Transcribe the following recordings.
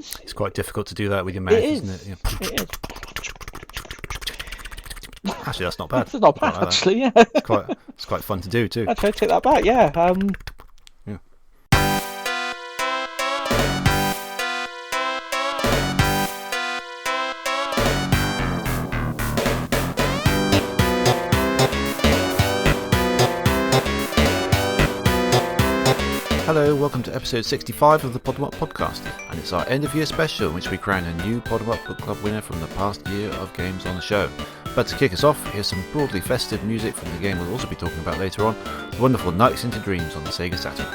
is. It's quite difficult to do that with your mouth, isn't it? Yeah. It is. Actually, that's not bad. It's not bad, actually, yeah. It's quite fun to do, too. Actually, I take that back, yeah. Yeah. Hello, welcome to episode 65 of the podemup podcast, and it's our end of year special in which we crown a new podemup book club winner from the past year of games on the show. But to kick us off, here's some broadly festive music from the game we'll also be talking about later on, the wonderful NiGHTS into Dreams on the Sega Saturn.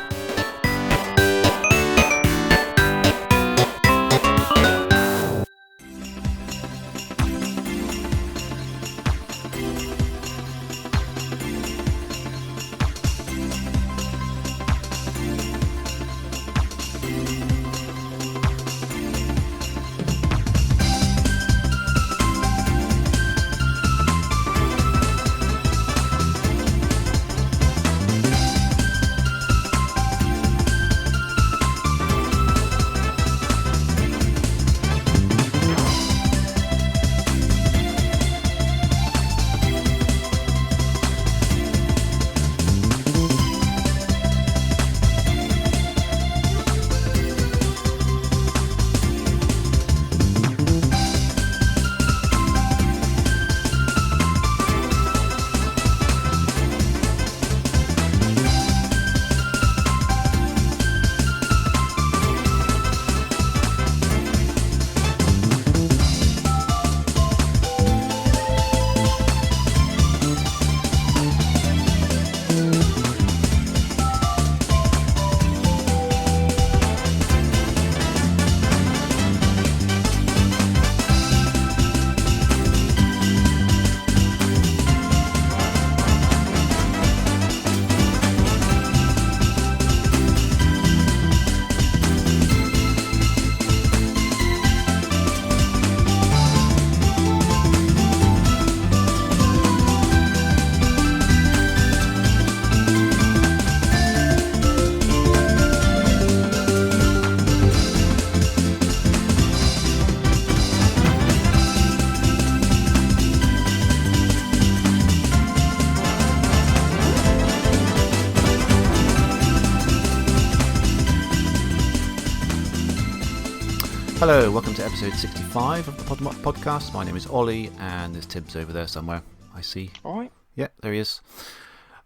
Hello, welcome to episode 65 of the podemup podcast. My name is Ollie, and there's Tibbs over there somewhere, I see. Alright. Yeah, there he is.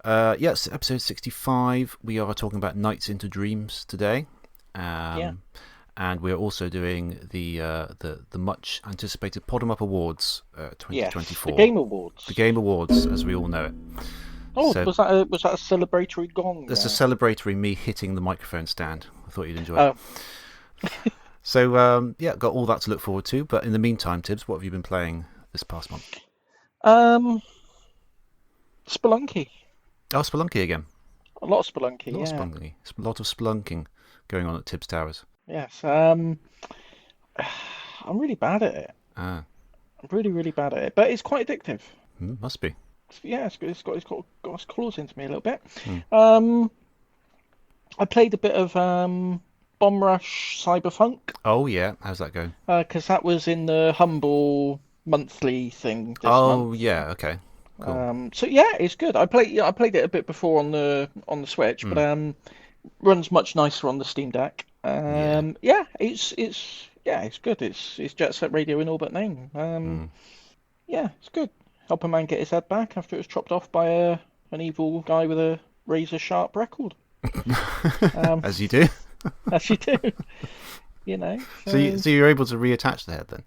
Yes, episode 65. We are talking about Nights into Dreams today. And we're also doing the much anticipated podemup awards 2024. Yes, the Game Awards. The Game Awards, as we all know it. Oh, so, was that a celebratory gong? That's a celebratory me hitting the microphone stand. I thought you'd enjoy it. So, got all that to look forward to. But in the meantime, Tibbs, what have you been playing this past month? Spelunky. Oh, Spelunky again. A lot of Spelunky, A lot of spelunking going on at Tibbs Towers. Yes. I'm really bad at it. I'm really, really bad at it. But it's quite addictive. Must be. Yeah, it's got its claws into me a little bit. I played a bit of Bomb Rush Cyberpunk. Oh yeah, how's that going? Because that was in the Humble monthly thing this month. Oh yeah, okay. Cool. So yeah, it's good. I played it a bit before on the Switch, but runs much nicer on the Steam Deck. It's good. It's Jet Set Radio in all but name. Yeah, it's good. Help a man get his head back after it was chopped off by an evil guy with a razor sharp record. As you do. As you do. You know. So you're able to reattach the head then?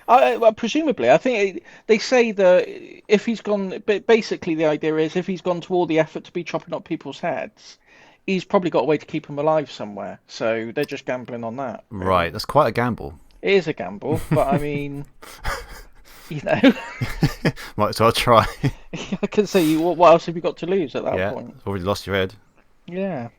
Well, presumably, I think they say that if he's gone, but basically the idea is if he's gone to all the effort to be chopping up people's heads, he's probably got a way to keep them alive somewhere. So they're just gambling on that. Really. Right, that's quite a gamble. It is a gamble, but I mean, you know. Might as well try. I can say, what else have you got to lose at that point? Yeah, already lost your head. Yeah.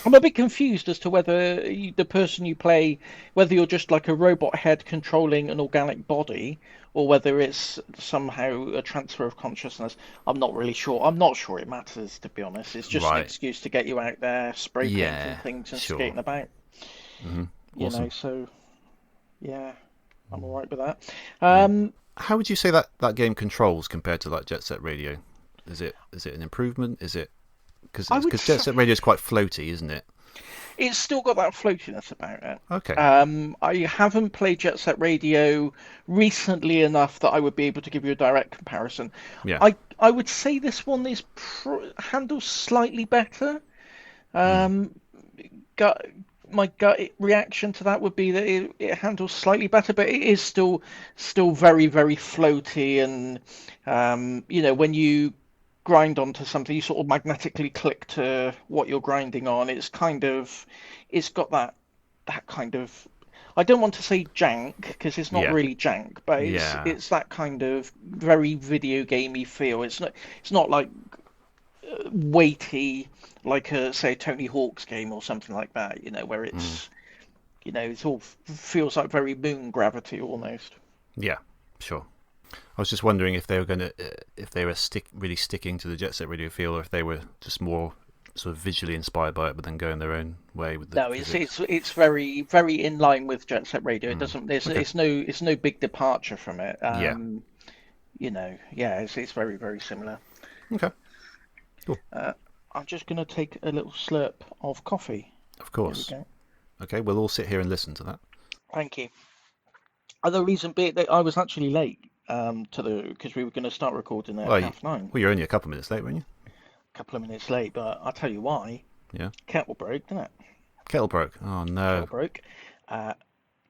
I'm a bit confused as to whether the person you play, whether you're just like a robot head controlling an organic body, or whether it's somehow a transfer of consciousness. I'm not really sure. I'm not sure it matters, to be honest. It's just an excuse to get you out there, spray painting things and skating about. Mm-hmm. You awesome. know, so Yeah, I'm all right with that. Yeah. How would you say that game controls compared to like Jet Set Radio? Is it an improvement? Is it I would because Jet say Set Radio is quite floaty, isn't it? it's still got that floatiness about it. Okay. I haven't played Jet Set Radio recently enough that I would be able to give you a direct comparison. Yeah. I would say this one is handled slightly better. Mm. Gut, my gut reaction to that would be that it handles slightly better, but it is still very, very floaty, and when you grind onto something, you sort of magnetically click to what you're grinding on. It's got that kind of, I don't want to say jank because it's not Yeah. really jank, but Yeah. it's that kind of very video gamey feel. It's not like weighty like a say Tony Hawk's game or something like that, where Mm. it's all feels like very moon gravity almost. Yeah. Sure. I was just wondering if they were if they were really sticking to the Jet Set Radio feel, or if they were just more sort of visually inspired by it, but then going their own way with the No, physics. it's very very in line with Jet Set Radio. It Mm. doesn't Okay. it's no big departure from it. Yeah. Yeah, it's very very similar. Okay. Cool. I'm just gonna take a little slurp of coffee. Of There we course. go. Okay. We'll all sit here and listen to that. Thank you. Other reason being that I was actually late because we were going to start recording at Well, 9:30. you're only a couple of minutes late, weren't you? A couple of minutes late, but I'll tell you why. Yeah. Kettle broke, didn't it? Kettle broke. Oh Kettle no. broke. Uh,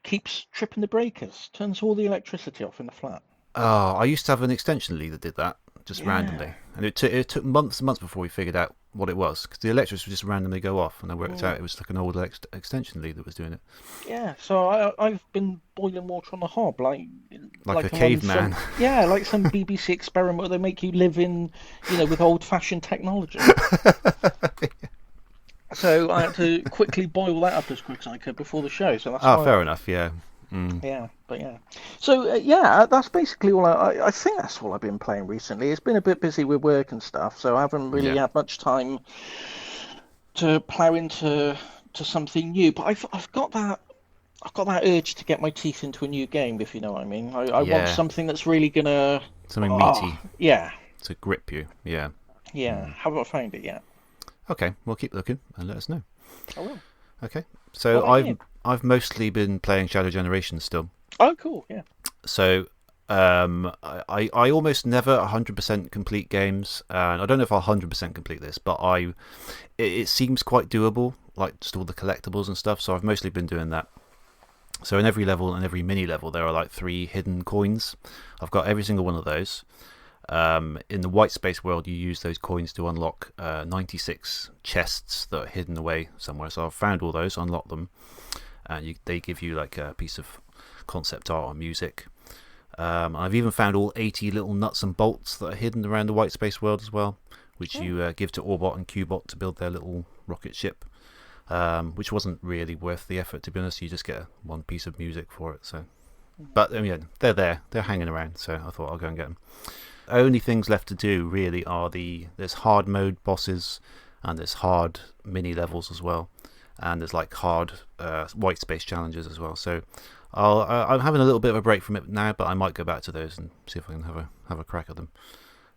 Keeps tripping the breakers. Turns all the electricity off in the flat. Oh, I used to have an extension lead that did that just randomly, Yeah. and it took months and months before we figured out what it was, because the electrics would just randomly go off, and I worked out it was like an old extension lead that was doing it, Yeah. So I've been boiling water on the hob like a I'm on caveman. yeah, like some BBC experiment where they make you live in with old-fashioned technology. So I had to quickly boil that up as quick as I could before the show. So that's Ah, why. fair enough. Yeah. Mm. Yeah, but yeah. So yeah, that's basically all. I think that's all I've been playing recently. It's been a bit busy with work and stuff, so I haven't really Yeah. had much time to plow into something new. But I've got that urge to get my teeth into a new game, if you know what I mean. I want Yeah. something that's really gonna. Something meaty Yeah, to grip you. Yeah. yeah. Haven't found it yet. Okay, we'll keep looking and let us know. I will. Okay. What So about you? I've mostly been playing Shadow Generation still. Oh, cool. Yeah. So I almost never 100% complete games, and I don't know if I'll 100% complete this, but it seems quite doable, like just all the collectibles and stuff. So I've mostly been doing that. So in every level and every mini level, there are like 3 hidden coins. I've got every single one of those. In the white space world, you use those coins to unlock 96 chests that are hidden away somewhere. So I've found all those, unlocked them, and they give you like a piece of concept art or music. I've even found all 80 little nuts and bolts that are hidden around the white space world as well, which you give to Orbot and Qbot to build their little rocket ship, which wasn't really worth the effort, to be honest. You just get one piece of music for it. So, but they're there, they're hanging around, so I thought I'll go and get them. Only things left to do really are there's hard mode bosses, and there's hard mini levels as well, and there's like hard white space challenges as well. So I'm having a little bit of a break from it now, but I might go back to those and see if I can have a crack at them.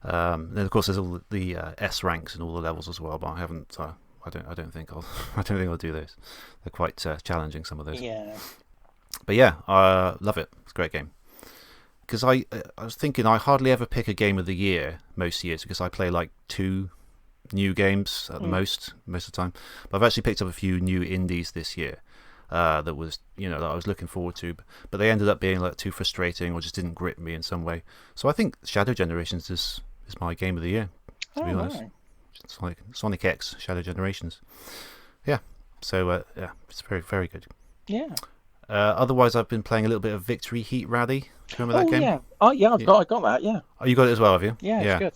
Then of course there's all the S ranks and all the levels as well, but I haven't. I don't think I'll do those. They're quite challenging, some of those. Yeah. But yeah, I love it. It's a great game. Because I was thinking I hardly ever pick a game of the year most years, because I play like 2 new games at the most of the time. But I've actually picked up a few new indies this year that was that I was looking forward to, but they ended up being like too frustrating or just didn't grip me in some way. So I think Shadow Generations is my game of the year, to be honest. Right. It's like Sonic X Shadow Generations. Yeah. So yeah, it's very very good. Yeah. Otherwise, I've been playing a little bit of Victory Heat Rally. Do you remember that game? Yeah. Oh yeah, I got that. Yeah. Oh, you got it as well, have you? Yeah. It's good.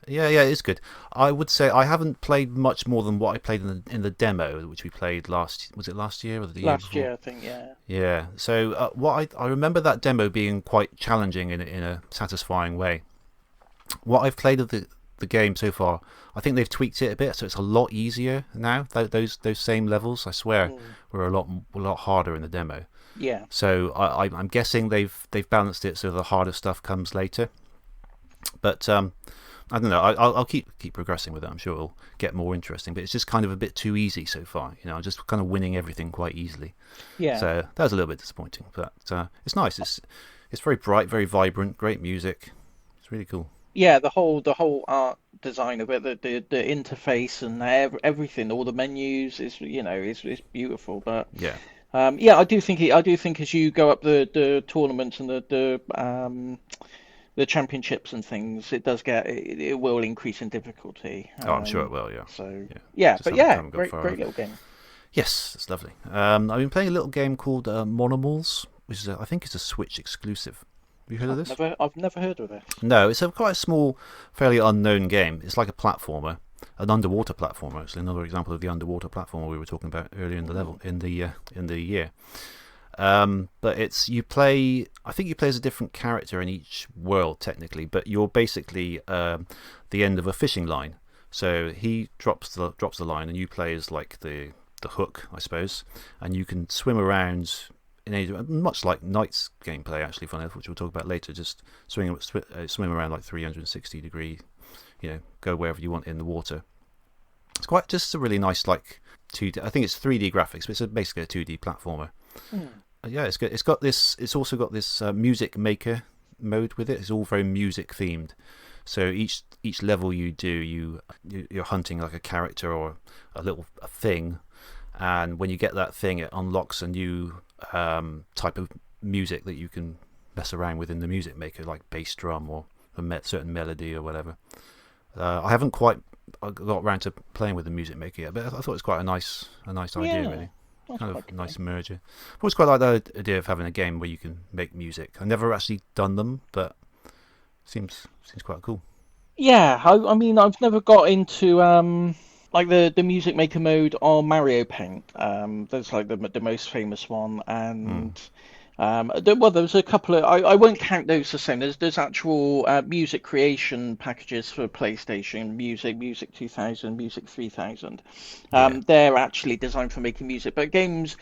Yeah, it's good. I would say I haven't played much more than what I played in the demo, which we played last year or the year Last before? year, I think. Yeah. Yeah. So what I remember that demo being quite challenging in a satisfying way. What I've played of the game so far, I think they've tweaked it a bit, so it's a lot easier now. Those same levels, I swear, were a lot harder in the demo. Yeah. So I'm guessing they've balanced it so the harder stuff comes later. But I don't know. I'll keep progressing with it. I'm sure it'll get more interesting. But it's just kind of a bit too easy so far. I'm just kind of winning everything quite easily. Yeah. So that was a little bit disappointing. But it's nice. It's very bright, very vibrant, great music. It's really cool. Yeah, the whole art design of it, the interface and everything, all the menus is beautiful. But Yeah. yeah, I do think as you go up the tournaments and the championships and things, it will increase in difficulty. Oh, I'm sure it will. Yeah. So Yeah. yeah, Just but yeah, haven't got great far great enough. little game. Yes, it's lovely. I've been playing a little game called Monomals, which is I think it's a Switch exclusive. Have you heard of this? I've never heard of this. No, it's a quite a small, fairly unknown game. It's like a platformer, an underwater platformer. Actually, another example of the underwater platformer we were talking about earlier in the level in the year. But you play. I think you play as a different character in each world technically, but you're basically the end of a fishing line. So he drops the line, and you play as like the hook, I suppose, and you can swim around much like Knight's gameplay, actually, funny enough, which we'll talk about later. Just swim around like 360 degree, go wherever you want in the water. It's quite just a really nice like 2D. I think it's 3D graphics, but it's basically a 2D platformer. Yeah, it's good. It's got this. It's also got this music maker mode with it. It's all very music themed. So each level you do, you're hunting like a character or a thing, and when you get that thing, it unlocks a new type of music that you can mess around with in the music maker, like bass drum or a certain melody or whatever. I haven't quite got around to playing with the music maker yet, but I thought it was quite a nice idea, Yeah, really. that's Kind quite of cool. nice merger. I've always quite liked the idea of having a game where you can make music. I've never actually done them, but seems quite cool. Yeah, I mean, I've never got into like the music maker mode on Mario Paint. That's like the most famous one, Mm. and well, there's a couple of I won't count those the same. There's actual music creation packages for PlayStation, Music 2000, Music 3000. Yeah. They're actually designed for making music, but games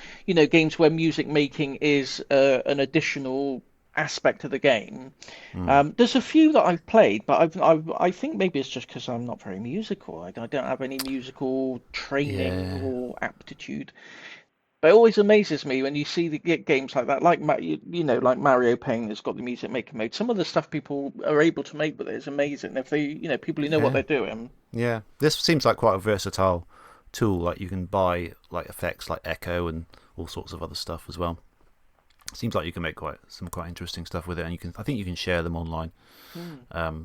where music making is an additional aspect of the game. Mm. There's a few that I've played, but I think maybe it's just because I'm not very musical. I don't have any musical training Yeah. or aptitude. But it always amazes me when you see games like that, like like Mario Paint has got the music maker mode. Some of the stuff people are able to make with it is amazing. If people who know what Yeah. they're doing. Yeah. This seems like quite a versatile tool. Like you can buy like effects like echo and all sorts of other stuff as well. Seems like you can make quite interesting stuff with it, and I think you can share them online. Hmm.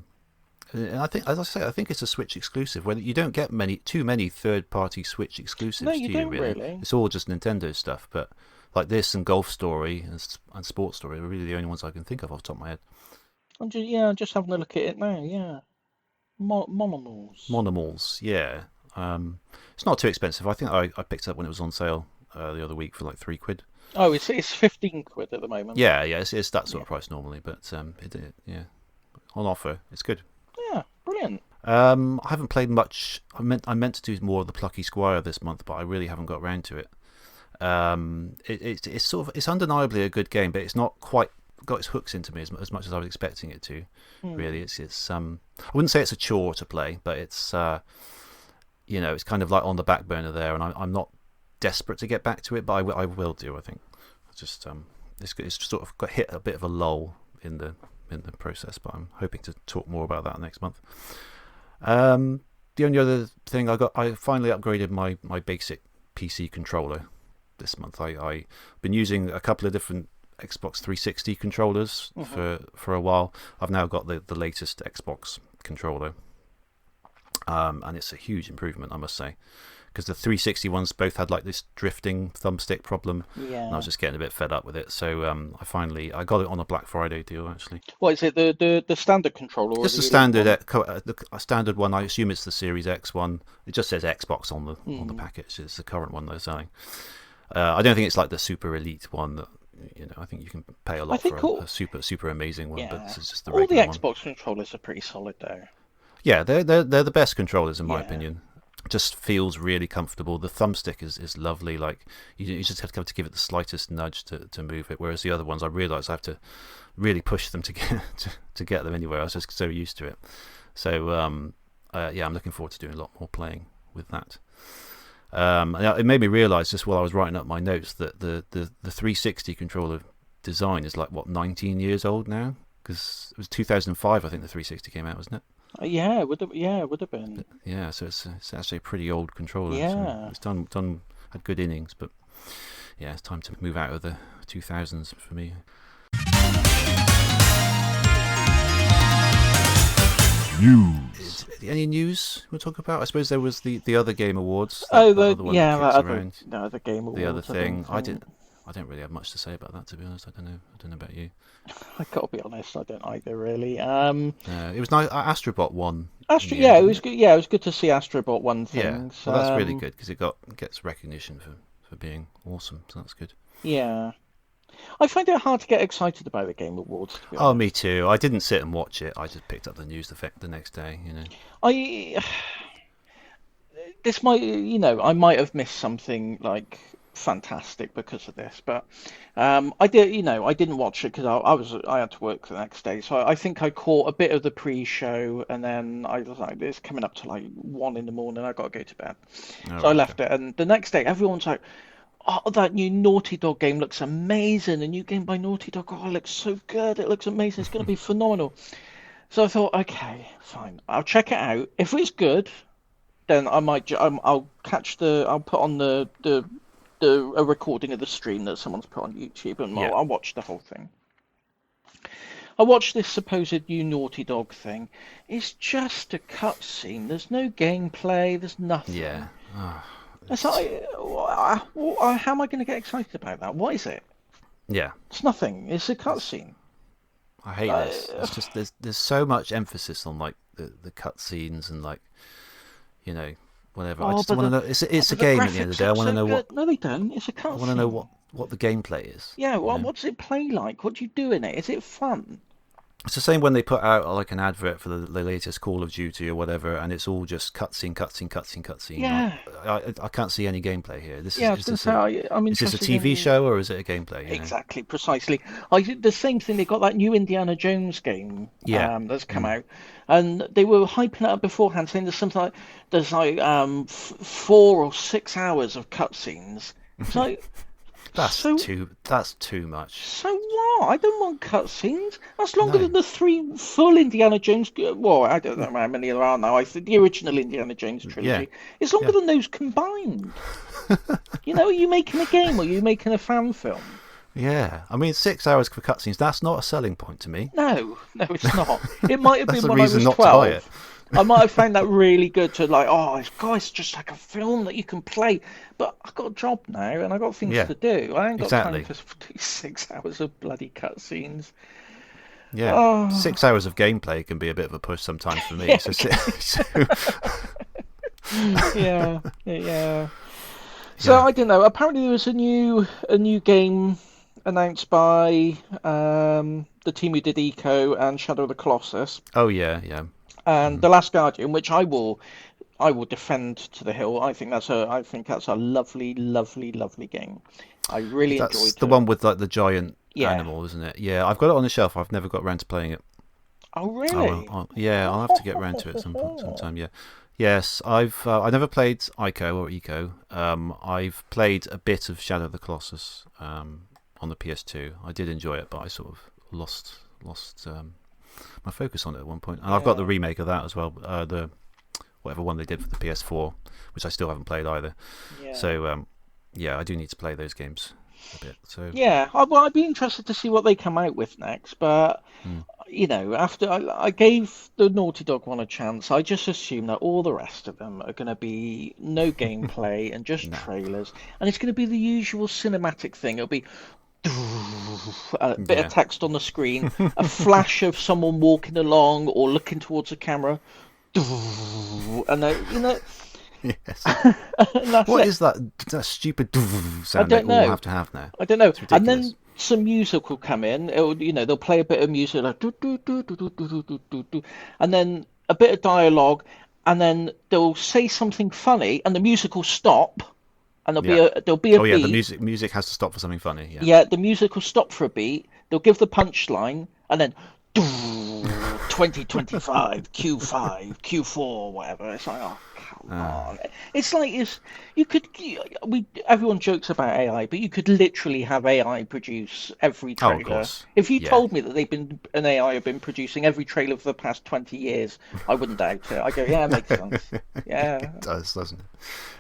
And I think, as I say, I think it's a Switch exclusive. Where you don't get too many third-party Switch No, exclusives, you do you? don't Really, really. it's all just Nintendo stuff. But like this and Golf Story and Sports Story are really the only ones I can think of off the top of my head. I'm just having a look at it now. Yeah, Monomals. Monomals, yeah. It's not too expensive. I think I picked it up when it was on sale the other week for like £3. Oh, it's 15 quid at the moment. Yeah, yeah, it's that sort Yeah, of price normally, but yeah, on offer, it's good. yeah, brilliant. I haven't played much. I meant to do more of the Plucky Squire this month, but I really haven't got around to it. It's sort of it's undeniably a good game, but it's not quite got its hooks into me as much as I was expecting it to. Hmm. Really, it's I wouldn't say it's a chore to play, but it's it's kind of like on the back burner there, and I'm not desperate to get back to it, but I will do. I think it's just it's sort of got hit a bit of a lull in the process, but I'm hoping to talk more about that next month. The only other thing I finally upgraded my basic PC controller this month. I've been using a couple of different Xbox 360 controllers Hmm. for a while. I've now got the latest Xbox controller, and it's a huge improvement, I must say, because the 360 ones both had like this drifting thumbstick problem, and I was Yeah. just getting a bit fed up with it. So I got it on a Black Friday deal actually. What is it? The standard controller or Just the the elite standard one? standard one. I assume it's the Series X one. It just says Xbox on the Hmm. package. It's the current one they're selling. I don't think it's like the super elite one that I think you can pay a I lot for think a all super amazing one, but yeah this is just the all the regular one. Xbox controllers are pretty solid though. Yeah, they're the best controllers in my Yeah. opinion. just feels really comfortable. The thumbstick is lovely. Like you just have to give it the slightest nudge to move it. Whereas the other ones, I realise I have to really push them to get to get them anywhere. I was just so used to it. So yeah, I'm looking forward to doing a lot more playing with that. It made me realise just while I was writing up my notes that the 360 controller design is like 19 years old now, because it was 2005 I think the 360 came out, wasn't it? Yeah, it would have been. Yeah, so it's actually a pretty old controller. Yeah, so it's done had good innings, but yeah, it's time to move out of the 2000s for me. News. Any news we'll talk about? I suppose there was the other Game Awards. the other Game Awards. The other thing, I don't really have much to say about that, to be honest. I don't know about you. I gotta be honest, I don't either really. It was nice. Astrobot won. It was good. Yeah, it was good to see Astrobot won things. Yeah, well, that's really good because it gets recognition for being awesome. So that's good. Yeah, I find it hard to get excited about the Game Awards. To be honest. Oh, me too. I didn't sit and watch it. I just picked up the news the next day. I might have missed something like fantastic because of this, but I didn't watch it because I had to work the next day, so I think I caught a bit of the pre-show, and then I was like, it's coming up to like 1 a.m. I got to go to bed, so I left it. And the next day, everyone's like, "Oh, that new Naughty Dog game looks amazing! A new game by Naughty Dog. Oh, it looks so good! It looks amazing! It's going to be phenomenal." So I thought, okay, fine, I'll check it out. If it's good, then I might. I'll put on a recording of the stream that someone's put on YouTube, and I'll watch the whole thing. I watched this supposed new Naughty Dog thing. It's just a cutscene. There's no gameplay. There's nothing. Yeah. It's like, how am I going to get excited about that? What is it? Yeah. It's nothing. It's a cutscene. I hate this. It's just there's so much emphasis on like the cutscenes and like, whatever. I just want to know. It's a game at the end of the day. I want to know what. No, they don't. It's a cutscene. I want to know what the gameplay is. Yeah. What does it play like? What do you do in it? Is it fun? It's the same when they put out like an advert for the latest Call of Duty or whatever, and it's all just cutscene. Yeah. I can't see any gameplay here. This is this a TV show or is it a gameplay? Exactly, precisely. The same thing. They got that new Indiana Jones game that's come out, and they were hyping it up beforehand, saying there's 4 or 6 hours of cutscenes. It's like. That's too much. So what? I don't want cutscenes. That's longer than the 3 full Indiana Jones. Well, I don't know how many there are now. I think the original Indiana Jones trilogy. It's longer than those combined. Are you making a game or are you making a fan film? Yeah, I mean 6 hours for cutscenes. That's not a selling point to me. No, it's not. It might have been when I was 12. To buy it. I might have found that really good to like, it's just like a film that you can play. But I've got a job now and I've got things to do. I ain't got time for 6 hours of bloody cutscenes. Yeah, 6 hours of gameplay can be a bit of a push sometimes for me. Yeah. So I don't know. Apparently there was a new game announced by the team who did Eco and Shadow of the Colossus. Oh yeah. And The Last Guardian, which I will defend to the hill. I think that's a lovely, lovely, lovely game. I really enjoyed it. That's the one with like the giant animal, isn't it? Yeah, I've got it on the shelf. I've never got around to playing it. Oh really? I'll have to get around to it sometime. Yeah. Yes, I never played Eco. I've played a bit of Shadow of the Colossus on the PS2. I did enjoy it, but I sort of lost my focus on it at one point. And I've got the remake of that as well, the whatever one they did for the PS4, which I still haven't played either. Yeah. So I do need to play those games a bit. So I'd be interested to see what they come out with next. But after I gave the Naughty Dog one a chance, I just assume that all the rest of them are going to be no gameplay and just trailers, and it's going to be the usual cinematic thing. It'll be a bit of text on the screen, a flash of someone walking along or looking towards the camera, and yes. What is that stupid sound they all have to have now? I don't know. And then some music will come in. They'll play a bit of music like and then a bit of dialogue, and then they'll say something funny, and the music will stop, and there'll be a Oh yeah, the beat. music has to stop for something funny. Yeah. Yeah, the music will stop for a beat. They'll give the punchline, and then 2025 Q5 Q4 whatever. It's like, oh come on. It's like everyone jokes about AI, but you could literally have AI produce every Oh, of trailer. course. If you Yeah. told me that an AI have been producing every trailer for the past 20 years, I wouldn't doubt it. I go, yeah, it makes sense. Yeah. It does, doesn't it?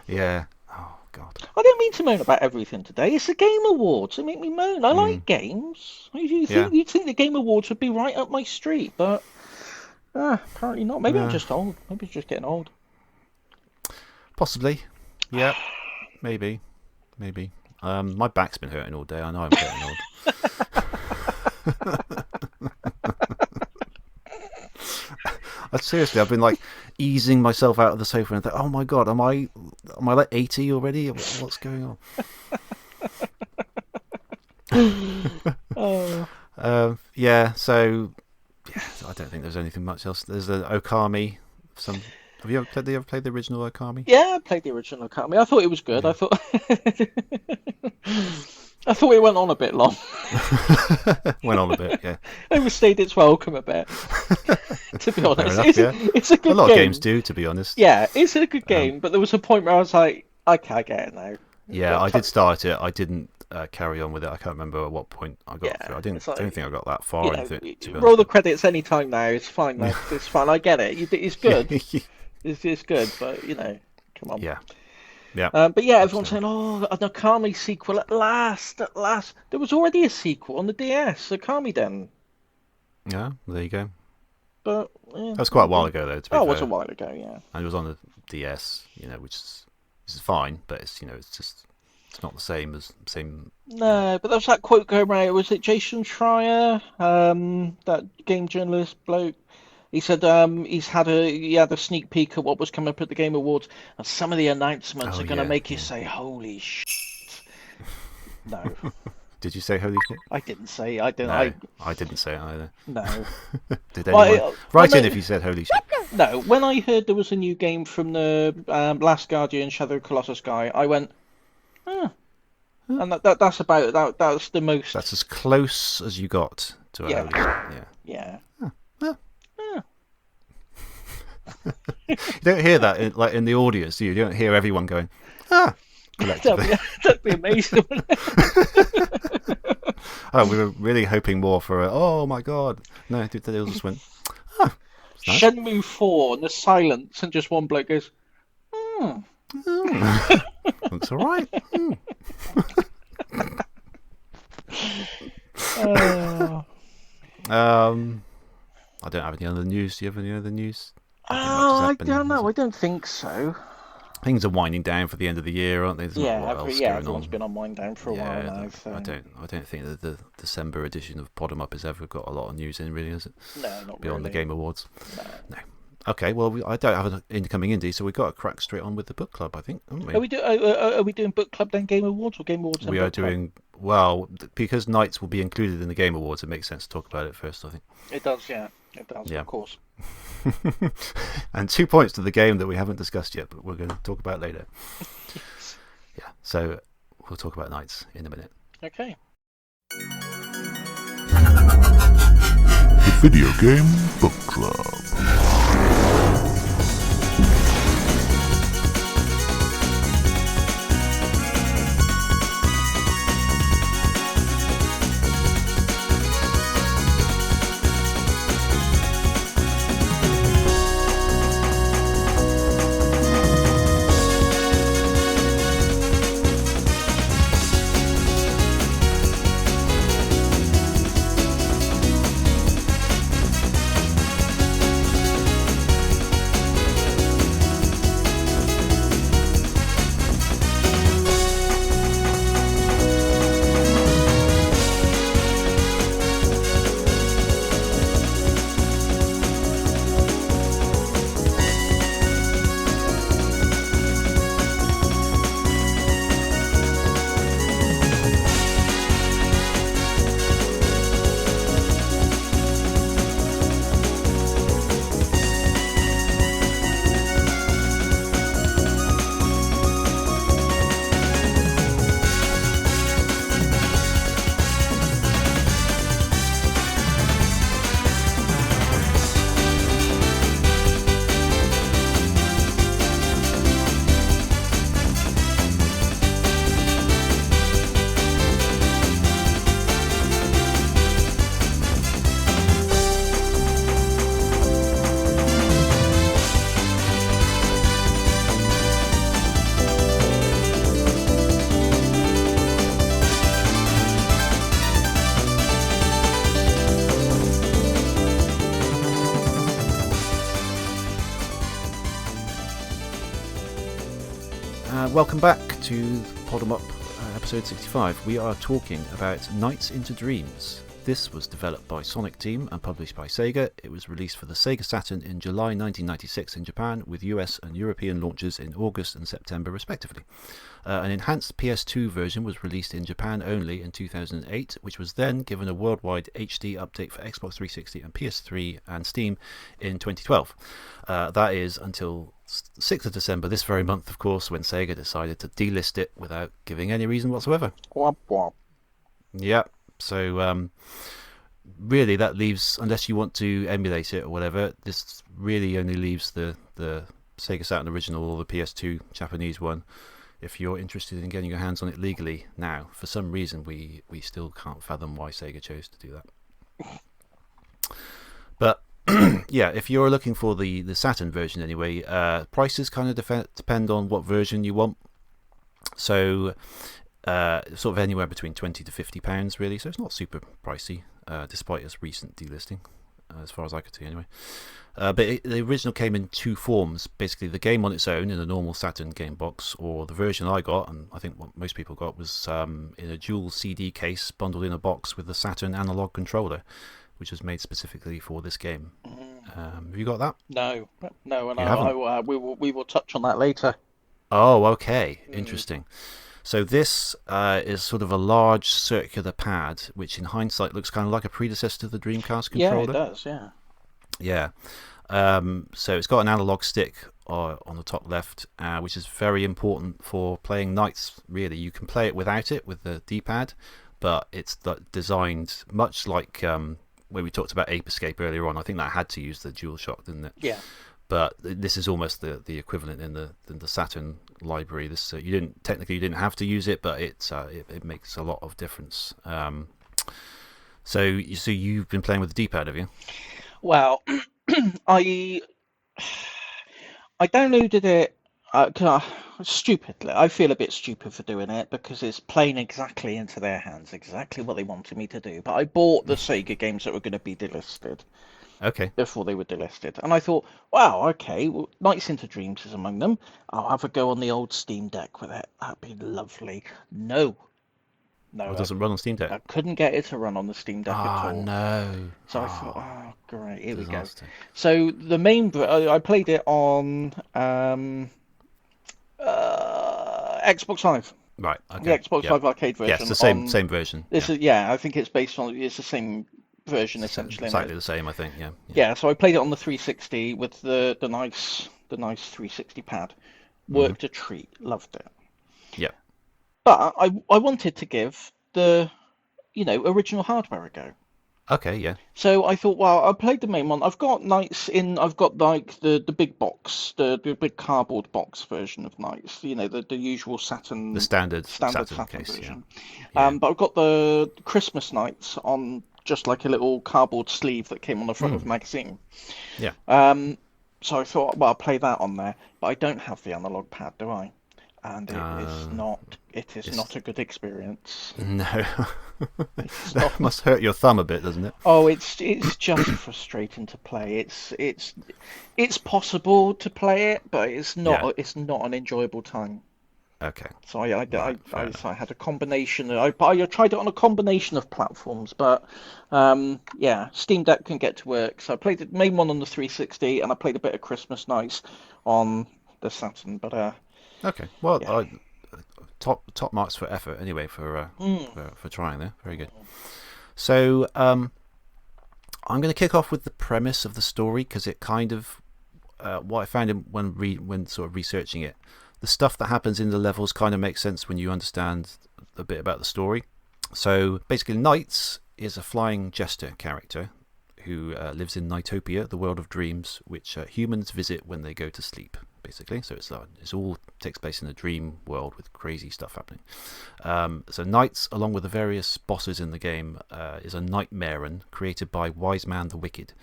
Yeah. Oh God. I don't mean to moan about everything today. It's the Game Awards. They make me moan. I like games. Yeah. You'd think the Game Awards would be right up my street, but apparently not. Maybe I'm just old. Maybe it's just getting old. Possibly. Yeah. Maybe. My back's been hurting all day. I know I'm getting old. Seriously, I've been like easing myself out of the sofa and think, oh my God, am I like 80 already? What's going on? Yeah, so I don't think there's anything much else. There's an Okami. Have you ever played the original Okami? Yeah, I played the original Okami. I thought it was good. Yeah. I thought it went on a bit long. Went on a bit, yeah. Overstayed its welcome a bit. To be honest, Enough, it's a good game. A lot of games do, to be honest. Yeah, it's a good game, but there was a point where I was like, I can't get it now. Yeah, I did start it. I didn't carry on with it. I can't remember at what point I got through. I don't think I got that far. Roll the credits any time now. It's fine. Now. It's fine. I get it. It's good. It's good, but come on. Yeah. But yeah, everyone's saying, "Oh, an Okami sequel at last! There was already a sequel on the DS, Okami Den." Yeah, there you go. But that was quite a while ago, though. To be fair. It was a while ago, yeah. And it was on the DS, which is fine, but it's it's not the same as same. No, but there was that quote going around. Was it Jason Schreier, that game journalist bloke? He said he had a sneak peek at what was coming up at the Game Awards, and some of the announcements are going to make you say, "Holy shit!" No. Did you say holy shit? I didn't say. I didn't. No, I didn't say it either. No. Did anyone write in if you said holy shit? No. When I heard there was a new game from the Last Guardian Shadow of the Colossus guy, I went, and that's about that. That's the most. That's as close as you got to a holy shit. Yeah. You don't hear that in the audience, do you? You don't hear everyone going, collectively. That'd be amazing. Oh, we were really hoping more for oh my God. No, they all just went, nice. Shenmue 4 and the silence, and just one bloke goes, That's all right. I don't have any other news. Do you have any other news? I don't know. I don't think so. Things are winding down for the end of the year, aren't they? Everyone's been on wind down for a while now. So. I don't think that the December edition of Podemup has ever got a lot of news in, really, has it? No, not beyond really. The Game Awards. No. Okay, well, I don't have an incoming indie, so we've got to crack straight on with the book club, I think, haven't we? Are we doing book club then Game Awards, or Game Awards then We book are doing club? well because NiGHTS will be included in the Game Awards. It makes sense to talk about it first, I think. It does, yeah. It does, of course. And 2 points to the game that we haven't discussed yet, but we're going to talk about later. Yeah, so we'll talk about NiGHTS in a minute. Okay. The Video Game Book Club. Welcome back to Pod 'em Up, episode 65. We are talking about Nights into Dreams. This was developed by Sonic Team and published by Sega. It was released for the Sega Saturn in July 1996 in Japan, with US and European launches in August and September respectively. An enhanced PS2 version was released in Japan only in 2008, which was then given a worldwide HD update for Xbox 360 and PS3 and Steam in 2012. That is until 6th of December, this very month, of course, when Sega decided to delist it without giving any reason whatsoever. Womp womp. Yeah, so really that leaves, unless you want to emulate it or whatever, this really only leaves the Sega Saturn original or the PS2 Japanese one if you're interested in getting your hands on it legally. Now, for some reason, we still can't fathom why Sega chose to do that. But yeah, if you're looking for the Saturn version anyway, prices kind of depend on what version you want. So sort of anywhere between £20 to £50 really, so it's not super pricey, despite its recent delisting, as far as I could see anyway. But the original came in two forms, basically the game on its own in a normal Saturn game box, or the version I got, and I think what most people got, was in a dual CD case bundled in a box with the Saturn analog controller, which was made specifically for this game. Have you got that? No, and we will touch on that later. Oh, okay, interesting. So this is sort of a large circular pad, which in hindsight looks kind of like a predecessor to the Dreamcast controller. Yeah, it does, yeah. Yeah. So it's got an analog stick on the top left, which is very important for playing Nights, really. You can play it without it, with the D-pad, but it's designed much like when we talked about Ape Escape earlier on. I think that had to use the DualShock, didn't it? Yeah. But this is almost the equivalent in the Saturn library. This you didn't have to use it, but it makes a lot of difference. So you've been playing with the D-pad, have you? Well, I downloaded it stupidly. I feel a bit stupid for doing it because it's playing exactly into their hands, exactly what they wanted me to do. But I bought the Sega games that were going to be delisted. Okay. Before they were delisted, and I thought, wow, okay, well, Nights into Dreams is among them. I'll have a go on the old Steam Deck with it. That'd be lovely. No, it doesn't run on Steam Deck. I couldn't get it to run on the Steam Deck at all. No. So I thought, oh great, here disaster. We go. So the main, I played it on Xbox Live. Right. Okay. The Xbox Live arcade version. Yes, the same version. This is I think it's based on. It's the same version essentially. Exactly the same, I think. Yeah. Yeah. So I played it on the 360 with the nice 360 pad. Worked a treat. Loved it. Yeah. But I wanted to give the original hardware a go. Okay. Yeah. So I thought, well, I played the main one. I've got Nights in. I've got like the big box, the big cardboard box version of Nights. The usual Saturn. The standard Saturn case, version. Yeah. But I've got the Christmas Nights on just like a little cardboard sleeve that came on the front of the magazine. Yeah. So I thought, well, I'll play that on there, but I don't have the analog pad, do I? And it is not a good experience. No. That must hurt your thumb a bit, doesn't it? Oh, it's just frustrating to play. It's possible to play it, but it's not an enjoyable time. Okay. So I had a combination. I tried it on a combination of platforms, but Steam Deck can get to work. So I played the main one on the 360, and I played a bit of Christmas Nights on the Saturn. But okay, well, top marks for effort anyway for trying there. Very good. So I'm going to kick off with the premise of the story, because it kind of what I found when sort of researching it. The stuff that happens in the levels kind of makes sense when you understand a bit about the story. So basically, Nights is a flying jester character who lives in Nightopia, the world of dreams, which humans visit when they go to sleep, basically. So it's all takes place in a dream world with crazy stuff happening. So Nights, along with the various bosses in the game, is a nightmare created by Wiseman the Wicked.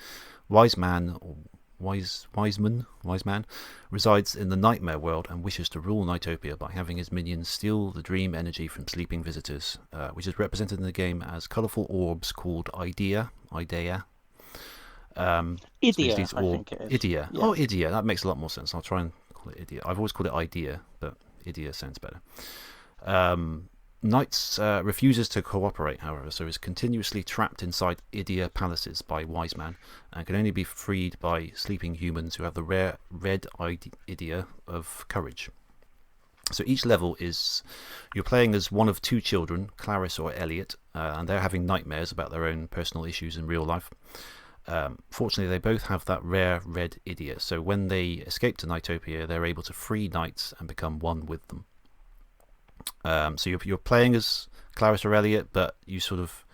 Wiseman resides in the nightmare world and wishes to rule Nightopia by having his minions steal the dream energy from sleeping visitors, which is represented in the game as colourful orbs called Idea. Idea, I think it is. Idea. Yeah. Oh, Idea. That makes a lot more sense. I'll try and call it Idea. I've always called it Idea, but Idia sounds better. NiGHTS refuses to cooperate, however, so is continuously trapped inside Idia palaces by Wise Man, and can only be freed by sleeping humans who have the rare red Idia of courage. So each level is, you're playing as one of two children, Clarice or Elliot, and they're having nightmares about their own personal issues in real life. Fortunately, they both have that rare red Idia, so when they escape to Nightopia, they're able to free knights and become one with them. So you're playing as Clarice or Elliot, but you sort of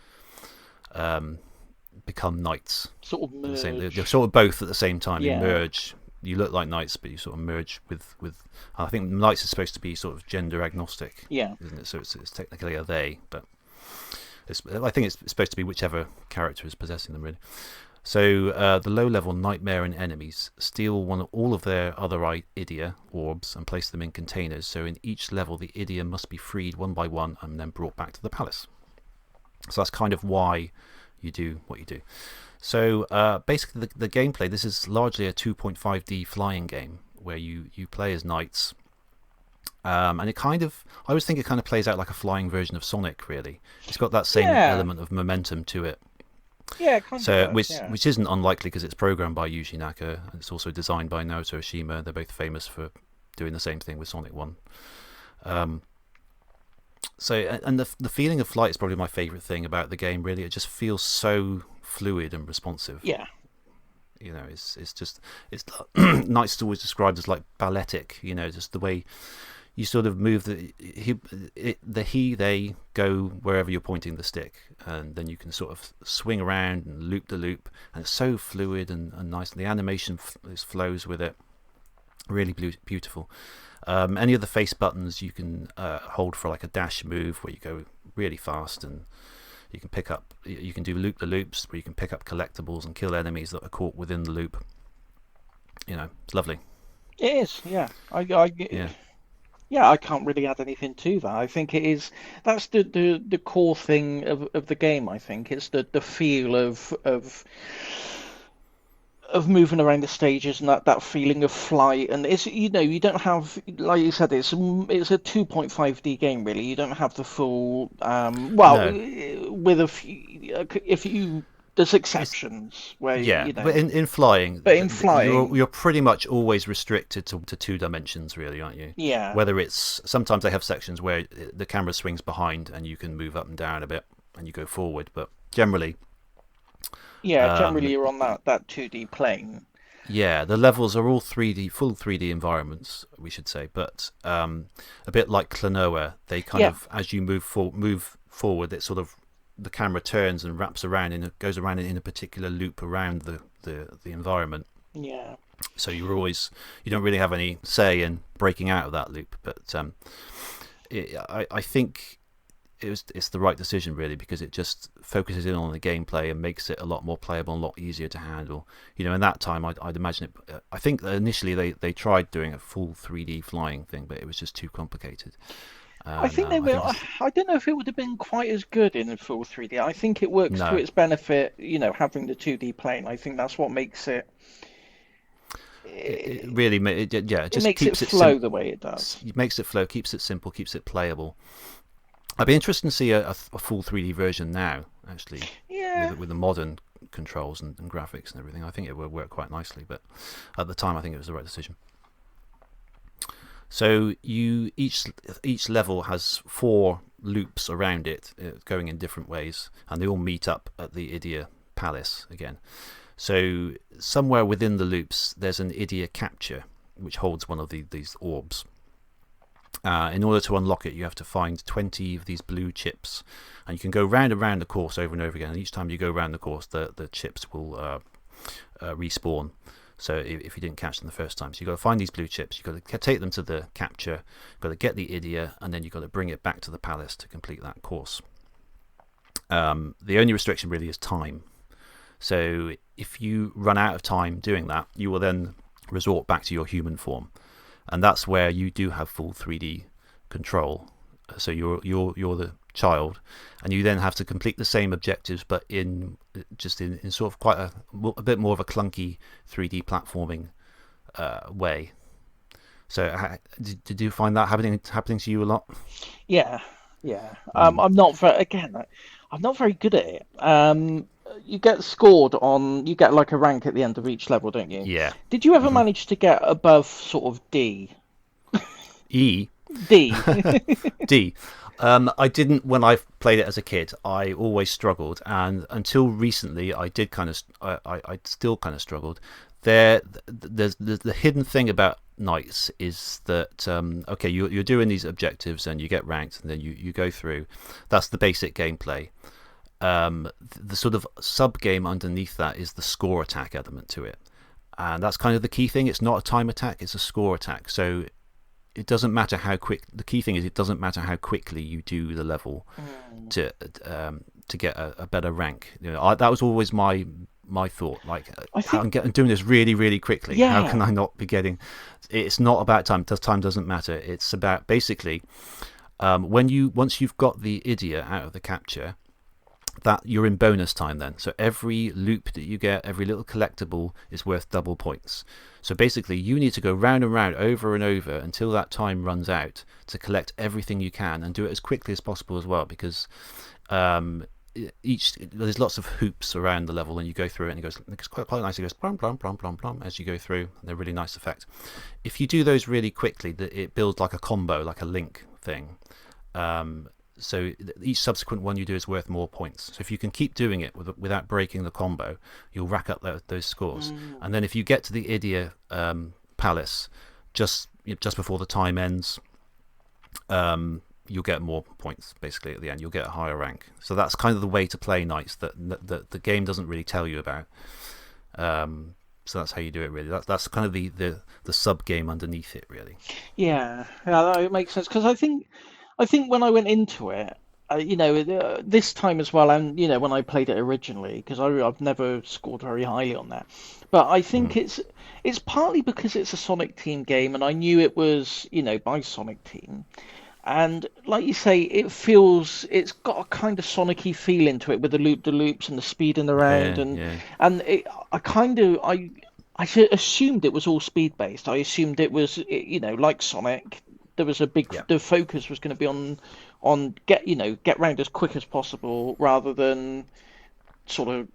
become knights. Sort of merge. You're sort of both at the same time. Yeah. You merge. You look like knights, but you sort of merge with. I think knights is supposed to be sort of gender agnostic. Yeah. Isn't it? So it's technically a they, but I think it's supposed to be whichever character is possessing them, really. So the low-level Nightmare and enemies steal all of their other Idia orbs and place them in containers. So in each level, the Idia must be freed one by one and then brought back to the palace. So that's kind of why you do what you do. So basically, the gameplay, this is largely a 2.5D flying game where you play as knights. And it kind of, I always think it kind of plays out like a flying version of Sonic, really. It's got that same element of momentum to it. Yeah, kind of. Which isn't unlikely because it's programmed by Yuji Naka and it's also designed by Naoto Oshima. They're both famous for doing the same thing with Sonic 1. So, and the feeling of flight is probably my favourite thing about the game, really. It just feels so fluid and responsive. Yeah. You know, it's Knights is always described as like balletic, you know, just the way you sort of move they go wherever you're pointing the stick, and then you can sort of swing around and loop the loop, and it's so fluid and nice, and the animation flows with it. Really beautiful. Any of the face buttons you can hold for like a dash move where you go really fast, and you can do loop the loops where you can pick up collectibles and kill enemies that are caught within the loop. You know, it's lovely. It is, yeah. I can't really add anything to that. I think that's the core thing of the game. I think it's the feel of moving around the stages and that feeling of flight. And it's, you know, you don't have, like you said, it's a 2.5D game, really. You don't have the full with a few there's exceptions where but in flying, you're pretty much always restricted to 2 dimensions, really, aren't you? Yeah. Whether it's, sometimes they have sections where the camera swings behind and you can move up and down a bit and you go forward, but generally you're on that 2D plane. Yeah, the levels are all full 3D environments, we should say, but a bit like Klonoa, they kind of, as you move forward, it sort of, the camera turns and wraps around and it goes around in a particular loop around the environment. Yeah. So you don't really have any say in breaking out of that loop, but I think it's the right decision, really, because it just focuses in on the gameplay and makes it a lot more playable and a lot easier to handle. You know, in that time, I'd imagine it. I think initially they tried doing a full 3D flying thing, but it was just too complicated. I think they will. I don't know if it would have been quite as good in full 3D. I think it works to its benefit, you know, having the 2D plane. I think that's what makes it. It really, it just makes keeps it flow the way it does. It makes it flow, keeps it simple, keeps it playable. I'd be interested to see a full 3D version now, actually. Yeah. With the modern controls and graphics and everything. I think it would work quite nicely, but at the time, I think it was the right decision. So each level has 4 loops around it, going in different ways, and they all meet up at the Idia Palace again. So somewhere within the loops, there's an Idia capture, which holds one of these orbs. In order to unlock it, you have to find 20 of these blue chips, and you can go round and round the course over and over again. And each time you go round the course, the chips will respawn. So if you didn't catch them the first time, so you've got to find these blue chips, you've got to take them to the capture, you've got to get the Idia, and then you've got to bring it back to the palace to complete that course. The only restriction really is time. So if you run out of time doing that, you will then resort back to your human form, and that's where you do have full 3D control. So you're the child, and you then have to complete the same objectives, but in sort of quite a bit more of a clunky 3D platforming way. So did you find that happening to you a lot? Yeah, yeah. Mm. I'm not very, again, I'm not very good at it. You get scored on, you get like a rank at the end of each level, don't you? Yeah. Did you ever Hmm. manage to get above sort of D? E. D. D. I didn't when I played it as a kid. I always struggled, and until recently, I did kind of. I still kind of struggled. There's the hidden thing about knights is that okay, you're doing these objectives and you get ranked, and then you go through. That's the basic gameplay. The sort of sub game underneath that is the score attack element to it, and that's kind of the key thing. It's not a time attack; it's a score attack. So it doesn't matter how quick. The key thing is it doesn't matter how quickly you do the level Mm. to get a better rank. That was always my thought. Like, I think, I'm doing this really really quickly. How can yeah, I not be getting? It's not about time. Time doesn't matter. It's about basically once you've got the idiot out of the capture, that you're in bonus time then. So every loop that you get, every little collectible is worth double points. So basically you need to go round and round over and over until that time runs out to collect everything you can, and do it as quickly as possible as well, because there's lots of hoops around the level, and you go through it and it's quite nice. It goes plum plum plum plum plum as you go through, and they're really nice effect. If you do those really quickly, it builds like a combo, like a link thing. So each subsequent one you do is worth more points. So if you can keep doing it without breaking the combo, you'll rack up those scores. mm, And then if you get to the Idia Palace just before the time ends, you'll get more points basically at the end. You'll get a higher rank. So that's kind of the way to play knights that the game doesn't really tell you about. So that's how you do it really. That's kind of the sub game underneath it really. yeah, yeah, that makes sense. Because I think when I went into it, this time as well, and when I played it originally, because I've never scored very highly on that, but I think Mm. it's partly because it's a Sonic Team game, and I knew it was by Sonic Team, and like you say, it's got a kind of Sonic-y feel into it with the loop-de-loops and the speeding around, Yeah, yeah, and I assumed it was all speed based. I assumed it was like Sonic. There was yeah. the focus was going to be on get round as quick as possible rather than sort of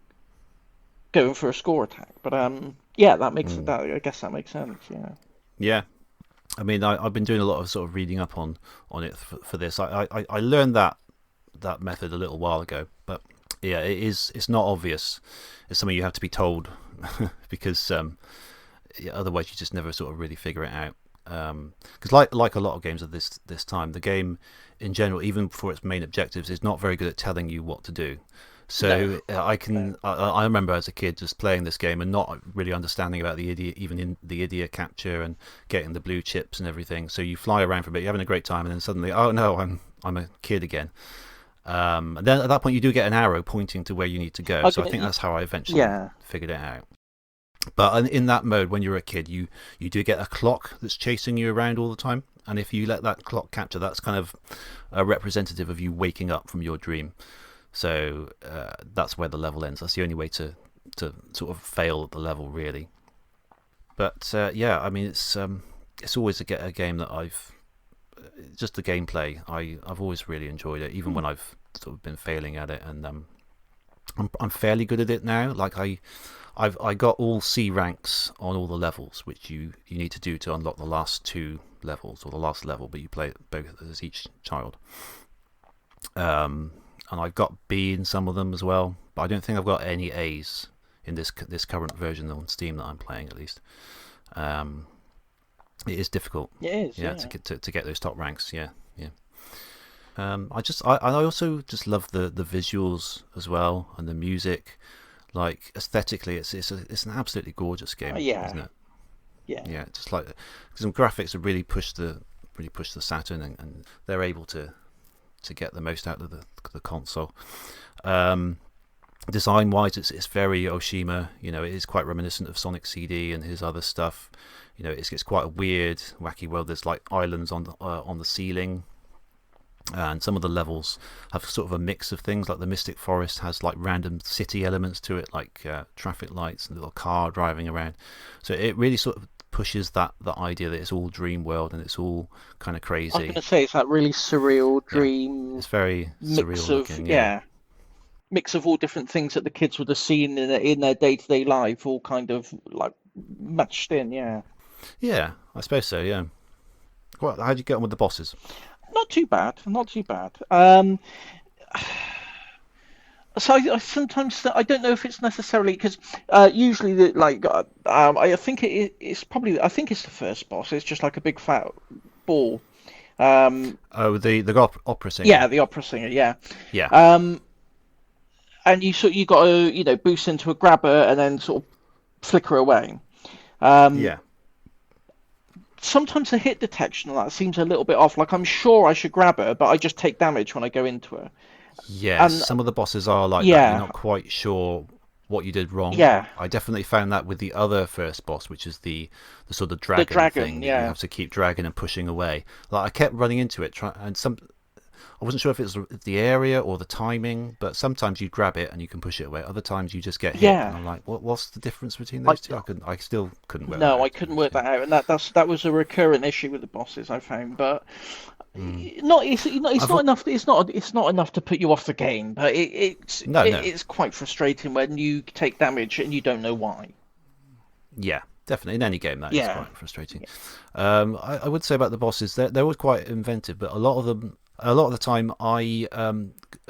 going for a score attack. But yeah, Mm. I guess that makes sense. Yeah. Yeah. I mean, I've been doing a lot of sort of reading up on it for this. I learned that method a little while ago, but yeah, it's not obvious. It's something you have to be told because yeah, otherwise you just never sort of really figure it out. Because like a lot of games of this time, the game in general, even for its main objectives, is not very good at telling you what to do. No. So No. I remember as a kid just playing this game and not really understanding about the idiot, even in the idiot capture and getting the blue chips and everything. So you fly around for a bit, you're having a great time, and then suddenly, oh no, I'm a kid again. And then at that point, you do get an arrow pointing to where you need to go. I So I can, think that's how I eventually yeah. figured it out. But in that mode, when you're a kid, you do get a clock that's chasing you around all the time. And if you let that clock capture, that's kind of a representative of you waking up from your dream. So that's where the level ends. That's the only way to sort of fail at the level, really. But yeah, I mean, it's always a game that just the gameplay. I've always really enjoyed it, even Hmm. when I've sort of been failing at it. And I'm fairly good at it now. Like I got all C ranks on all the levels, which you need to do to unlock the last two levels or the last level, but you play it both as each child. And I've got B in some of them as well, but I don't think I've got any A's in this current version on Steam that I'm playing, at least. It is difficult, It is. yeah, Yeah. to get those top ranks, yeah, yeah. I also just love the visuals as well and the music. Like aesthetically, it's an absolutely gorgeous game, Yeah. isn't it? Yeah. Yeah, just like some graphics have really pushed the Saturn, and they're able to get the most out of the console. Design wise, it's very Oshima. It is quite reminiscent of Sonic CD and his other stuff. It's quite a weird, wacky world. There's like islands on the ceiling. And some of the levels have sort of a mix of things, like the Mystic Forest has like random city elements to it, like traffic lights and a little car driving around. So it really sort of pushes that idea that it's all dream world and it's all kind of I was going crazy. to say it's that really surreal Yeah, dream it's very mix surreal of looking. Yeah, yeah, mix of all different things that the kids would have seen in their day-to-day life, all kind of like matched in. Yeah, yeah, I suppose so. Yeah. Well, how do you get on with the bosses? not too bad, not too bad. So I sometimes I don't know if it's necessarily because usually I think it's probably I think it's the first boss. It's just like a big fat ball. Um, Oh, the opera singer. yeah, the opera singer. Yeah. Yeah, Um, and you got to boost into a grabber and then sort of flicker away. Um, yeah, sometimes the hit detection on that seems a little bit off. Like I'm sure I should grab her, but I just take damage when I go into her. yes. And Some of the bosses are like that. You're yeah, not quite sure what you did wrong. yeah, I definitely found that with the other first boss, which is the sort of the dragon thing dragon. that you Yeah, have to keep dragging and pushing away. Like I kept running into it, I wasn't sure if it was the area or the timing, but sometimes you grab it and you can push it away. Other times you just get hit, and yeah. I'm like, what's the difference between I those two? I still couldn't work that No, I out, to be couldn't honest. work Yeah. that out, and that was a recurrent issue with the bosses I found. But Mm. it's I've not enough. It's not enough to put you off the game. But no, it's quite frustrating when you take damage and you don't know why. yeah, definitely in any game that is Yeah, quite frustrating. I would say about the bosses, they're always quite inventive, but a lot of the time, I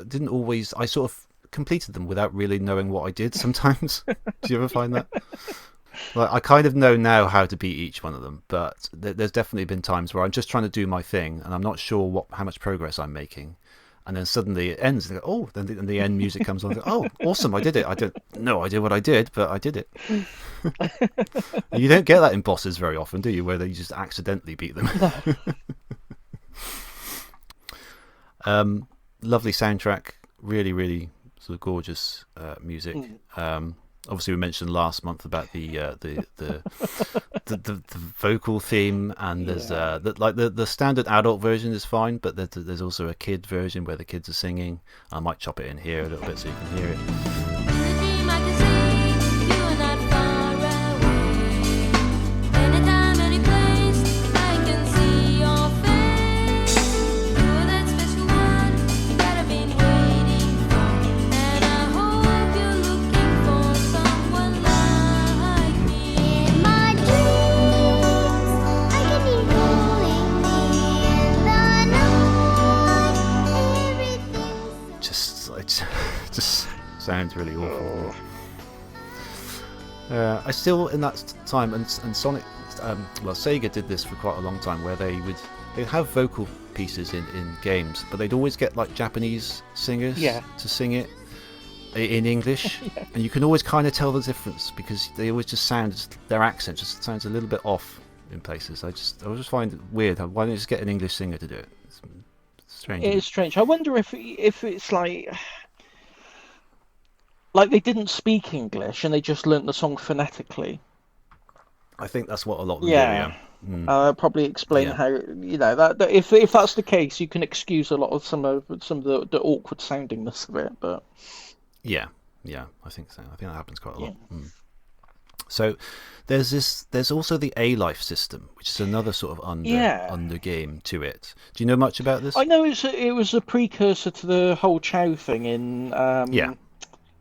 didn't always. I sort of completed them without really knowing what I did. Sometimes, do you ever find that? Like I kind of know now how to beat each one of them, but there's definitely been times where I'm just trying to do my thing and I'm not sure how much progress I'm making, and then suddenly it ends. And I go, oh, then the end music comes on. I go, oh, awesome! I did it. I don't no idea what I did, but I did it. And you don't get that in bosses very often, do you? Where you just accidentally beat them. Lovely soundtrack, really, really sort of gorgeous music. Mm. Obviously, we mentioned last month about the vocal theme, and there's Yeah. the standard adult version is fine, but there's also a kid version where the kids are singing. I might chop it in here a little bit so you can hear it. It just sounds really awful. I still in that time and Sonic, Sega did this for quite a long time, where they'd have vocal pieces in games, but they'd always get like Japanese singers to sing it in English, and you can always kind of tell the difference because they always just their accent just sounds a little bit off in places. I just find it weird. Why don't you just get an English singer to do it? It's strange. It is strange. I wonder if it's like they didn't speak English and they just learnt the song phonetically. I think that's what a lot of them Yeah. do. Yeah. Probably explain Yeah. how that if that's the case, you can excuse a lot of some of the awkward soundingness of it. But Yeah, I think so. I think that happens quite a lot. yeah. So there's also the A Life system, which is another sort of under game to it. Do you know much about this? I know it was a precursor to the whole Chow thing Yeah.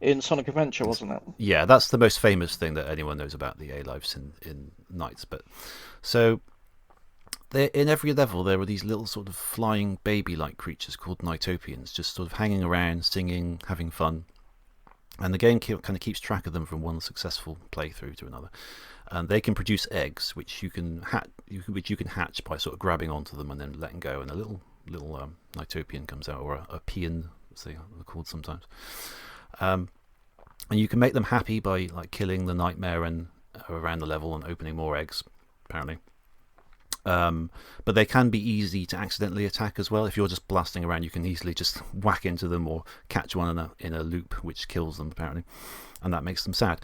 in Sonic Adventure, wasn't it? Yeah, that's the most famous thing that anyone knows about the A Lives in Knights. But so in every level there are these little sort of flying baby-like creatures called Nightopians, just sort of hanging around, singing, having fun. And the game kind of keeps track of them from one successful playthrough to another. And they can produce eggs, which you can hatch by sort of grabbing onto them and then letting go, and a little Nightopian comes out, or a peon, as they're called sometimes. And you can make them happy by like killing the nightmare and around the level and opening more eggs, apparently. But they can be easy to accidentally attack as well. If you're just blasting around, you can easily just whack into them or catch one in a loop, which kills them apparently, and that makes them sad.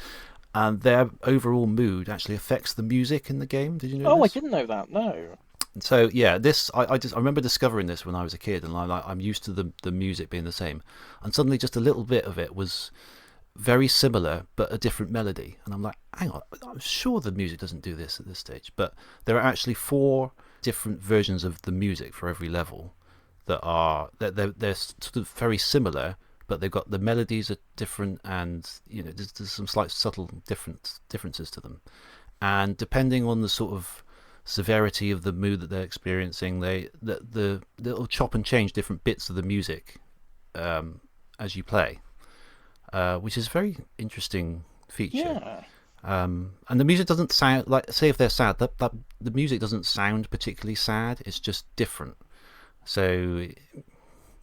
And their overall mood actually affects the music in the game. Did you know this? I didn't know that. No. So yeah, I remember discovering this when I was a kid, and I'm used to the music being the same, and suddenly just a little bit of it was very similar but a different melody. And I'm like, hang on, I'm sure the music doesn't do this at this stage. But there are actually 4 different versions of the music for every level they're sort of very similar, but they've got the melodies are different, and there's some slight subtle differences to them. And depending on the sort of severity of the mood that they're experiencing, they'll chop and change different bits of the music as you play, which is a very interesting feature. Yeah. And the music doesn't sound like, say if they're sad, that the music doesn't sound particularly sad. It's just different. So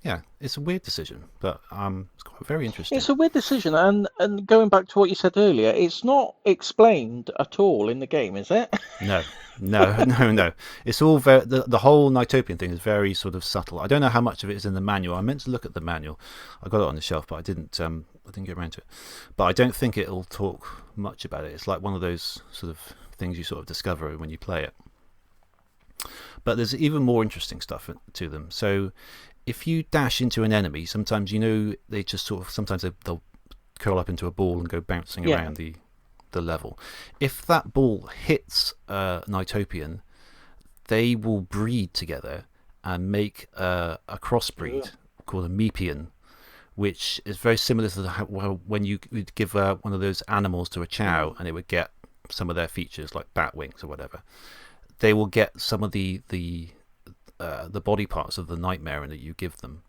yeah, it's a weird decision, but it's quite very interesting. It's a weird decision, and going back to what you said earlier, it's not explained at all in the game, is it? No. It's all very, the whole NiGHTS thing is very sort of subtle. I don't know how much of it is in the manual. I meant to look at the manual. I got it on the shelf, but I didn't get around to it. But I don't think it'll talk much about it. It's like one of those sort of things you sort of discover when you play it. But there's even more interesting stuff to them. So if you dash into an enemy, sometimes they just sort of, sometimes they'll curl up into a ball and go bouncing around the level. If that ball hits NiGHTS, they will breed together and make a crossbreed called a mepian, which is very similar to when you would give one of those animals to a chow and it would get some of their features like bat wings or whatever. They will get some of the body parts of the nightmare that you give them.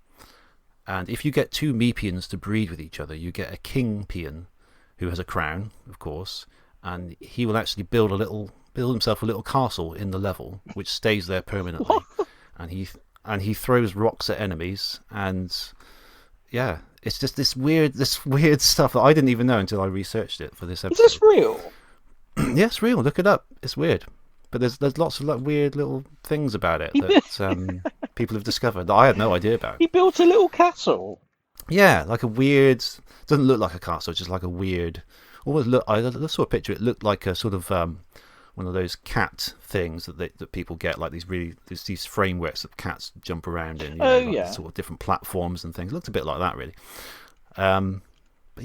And if you get 2 mepians to breed with each other, you get a king peon who has a crown, of course, and he will actually build himself a little castle in the level, which stays there permanently. and he throws rocks at enemies, and yeah, it's just this weird stuff that I didn't even know until I researched it for this episode. Is this real? Yeah, it's real. Look it up. It's weird. But there's lots of like weird little things about it that people have discovered that I had no idea about. He built a little castle. Yeah, like a weird. Doesn't look like a castle. It's just like a weird. Almost look. I saw a picture. It looked like a sort of one of those cat things that people get, like these frameworks that cats jump around in. Sort of different platforms and things. It looked a bit like that, really. But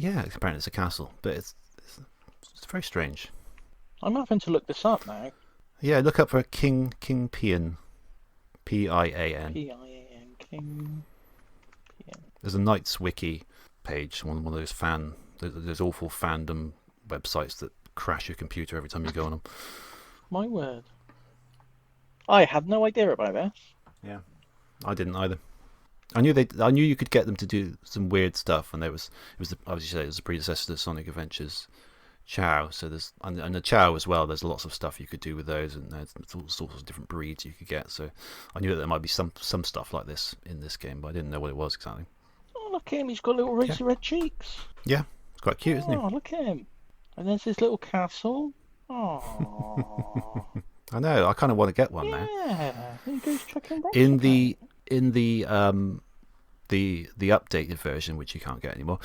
yeah, apparently it's a castle. But it's very strange. I'm having to look this up now. Yeah, look up for King Pian, Pian. Pian, King Pian. There's a Knights Wiki page, one of those those awful fandom websites that crash your computer every time you go on them. My word, I had no idea about this. Yeah, I didn't either. I knew you could get them to do some weird stuff, and it was obviously it was a predecessor to Sonic Adventures Chow, so there's and the Chow as well. There's lots of stuff you could do with those, and there's all sorts of different breeds you could get. So I knew that there might be some stuff like this in this game, but I didn't know what it was exactly. Oh, look at him! He's got little rosy red cheeks. Yeah, it's quite cute, isn't he? Oh, look at him! And there's his little castle. Oh. I know. I kind of want to get one now. Yeah, he goes chucking rocks. In the updated version, which you can't get anymore.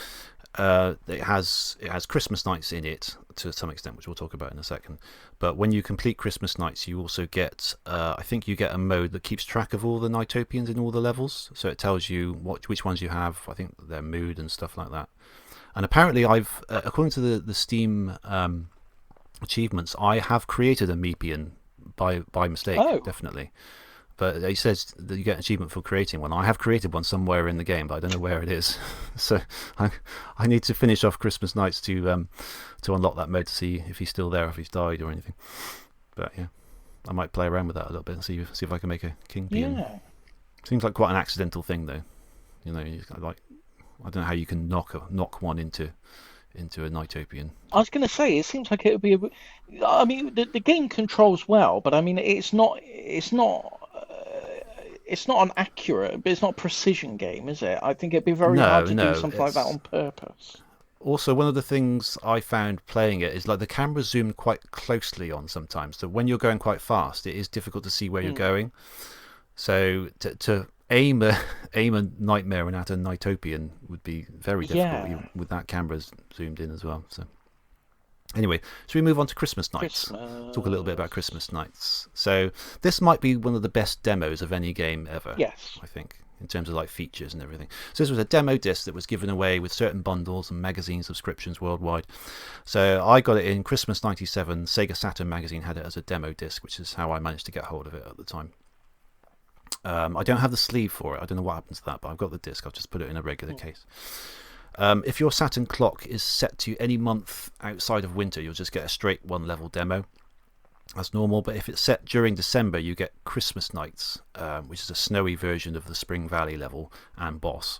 It has Christmas nights in it to some extent, which we'll talk about in a second. But when you complete Christmas nights, you also get I think you get a mode that keeps track of all the NiGHTS in all the levels, so it tells you which ones you have. I think their mood and stuff like that. And apparently, I've according to the Steam achievements, I have created a mepian by mistake, definitely. But it says that you get an achievement for creating one. I have created one somewhere in the game, but I don't know where it is. So I need to finish off Christmas nights to unlock that mode to see if he's still there, if he's died or anything. But yeah, I might play around with that a little bit and see if I can make a king peon. Yeah. Seems like quite an accidental thing, though. Like I don't know how you can knock one into a NiGHTS. I was going to say, it seems like it would be I mean, the game controls well, but I mean, it's not an accurate, but it's not a precision game, is it? I think it'd be very hard to do something like that on purpose. Also, one of the things I found playing it is like the camera zoomed quite closely on sometimes. So when you're going quite fast, it is difficult to see where you're going. So to aim a nightmare and at a NiGHTS would be very difficult even with that camera zoomed in as well. So anyway, should we move on to Christmas nights? Talk a little bit about Christmas nights. So this might be one of the best demos of any game ever. Yes, I think in terms of like features and everything. So this was a demo disc that was given away with certain bundles and magazine subscriptions worldwide. So I got it in Christmas '97. Sega Saturn magazine had it as a demo disc, which is how I managed to get hold of it at the time. I don't have the sleeve for it. I don't know what happened to that, but I've got the disc. I've just put it in a regular case. If your Saturn clock is set to any month outside of winter, you'll just get a straight one level demo. That's normal, but if it's set during December, you get Christmas Nights, which is a snowy version of the Spring Valley level and boss.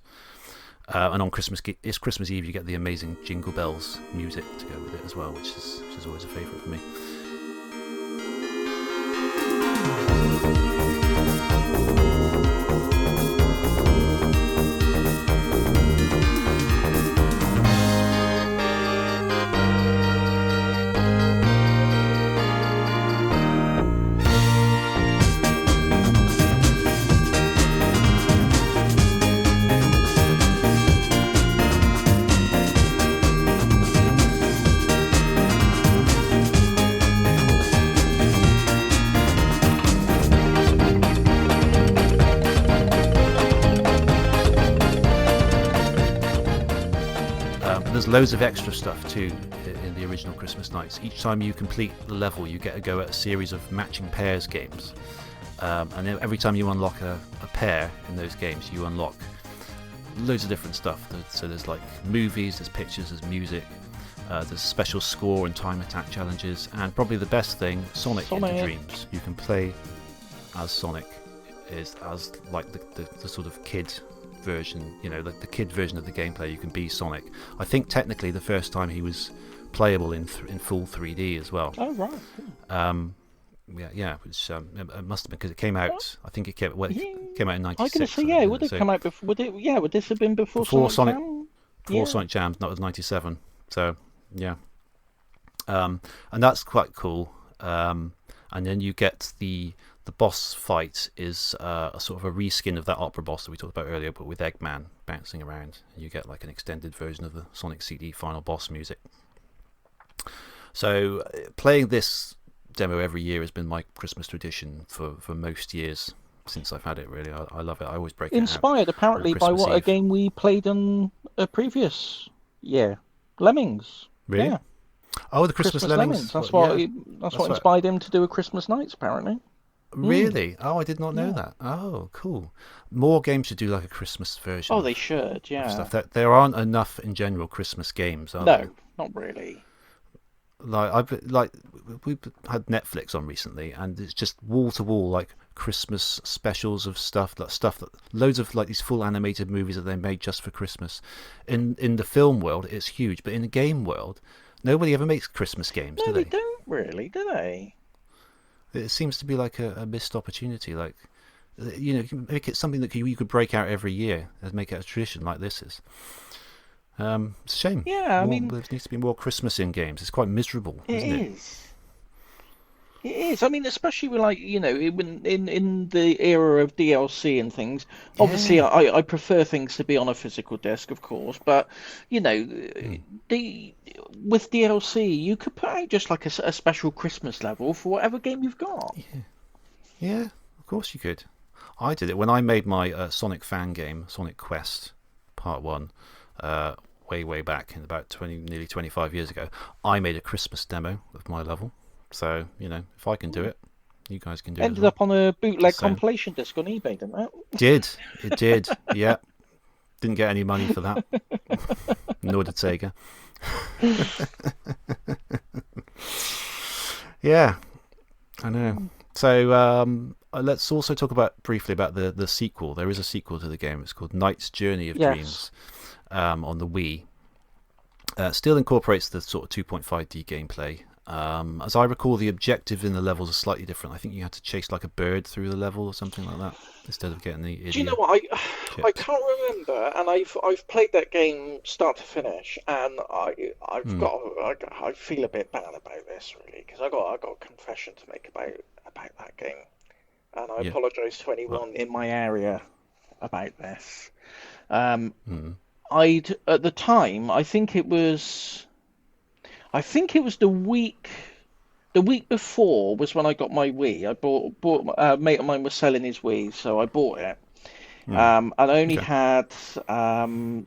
And on Christmas Eve, you get the amazing Jingle Bells music to go with it as well, which is always a favourite for me. There's loads of extra stuff too in the original Christmas Nights. Each time you complete the level, you get a go at a series of matching pairs games, and every time you unlock a pair in those games, you unlock loads of different stuff. So there's like movies, there's pictures, there's music, there's special score and time attack challenges, and probably the best thing, Sonic Into Dreams. You can play as Sonic, as like the sort of kid version, the kid version of the gameplay. You can be Sonic. I think technically the first time he was playable in full 3D as well. Oh right. Which it must have been because it came out. I think it came out in '96. I was going to say, would it come out before? Would this have been before Sonic Jam? Before Sonic Jam, that was '97. So yeah, and that's quite cool. And then you get the boss fight is a sort of a reskin of that opera boss that we talked about earlier, but with Eggman bouncing around. And you get like an extended version of the Sonic CD final boss music. So playing this demo every year has been my Christmas tradition for most years since I've had it. Really, I love it. I always break it out. Inspired apparently by what a game we played in a previous year, Lemmings. Really? Yeah. Oh, the Christmas Lemmings. That's what inspired him to do a Christmas Nights, apparently. Really? Oh, I did not know that. Oh, cool. More games should do like a Christmas version. Oh, they should, yeah. Stuff. There aren't enough in general Christmas games, are there? No, not really. We've had Netflix on recently, and it's just wall to wall like Christmas specials of stuff that loads of like these full animated movies that they made just for Christmas. In the film world, it's huge, but in the game world, nobody ever makes Christmas games, do they? No, they don't really, do they? It seems to be like a missed opportunity. Like, make it something that you could break out every year and make it a tradition like this is. It's a shame. Yeah, there needs to be more Christmas in games. It's quite miserable, isn't it? It is. I mean, especially with in the era of DLC and things. Obviously, Yeah. I prefer things to be on a physical disc, of course. But with DLC, you could put out just like a special Christmas level for whatever game you've got. Yeah, of course you could. I did it when I made my Sonic fan game, Sonic Quest Part 1, way back in about nearly 25 years ago. I made a Christmas demo of my level. So, if I can do it, you guys can do it. Ended up on a bootleg compilation disc on eBay, didn't it? It did, yeah. Didn't get any money for that. Nor did Sega. Yeah, I know. So let's also talk briefly about the sequel. There is a sequel to the game. It's called Knight's Journey of Dreams on the Wii. Still incorporates the sort of 2.5D gameplay. As I recall, the objective in the levels are slightly different. I think you had to chase like a bird through the level or something like that instead of getting the idiot. Do you know what? I can't remember, and I've played that game start to finish, and I feel a bit bad about this really, because I got a confession to make about that game, and I apologise to anyone in my area about this. At the time, I think it was the week before was when I got my Wii. I bought a mate of mine was selling his Wii, so I bought it. And I only Okay. had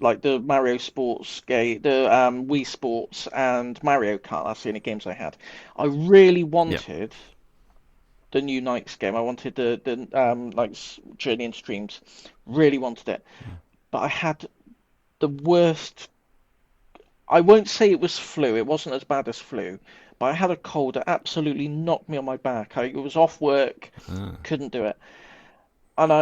like the Mario Sports game, the Wii Sports and Mario Kart. That's the only games I had. I really Yeah. wanted the new NiGHTS game. I wanted the like Journey and Streams. Really wanted it, but I had the worst. I won't say it was flu. It wasn't as bad as flu, but I had a cold that absolutely knocked me on my back. I was off work, Ah, couldn't do it, and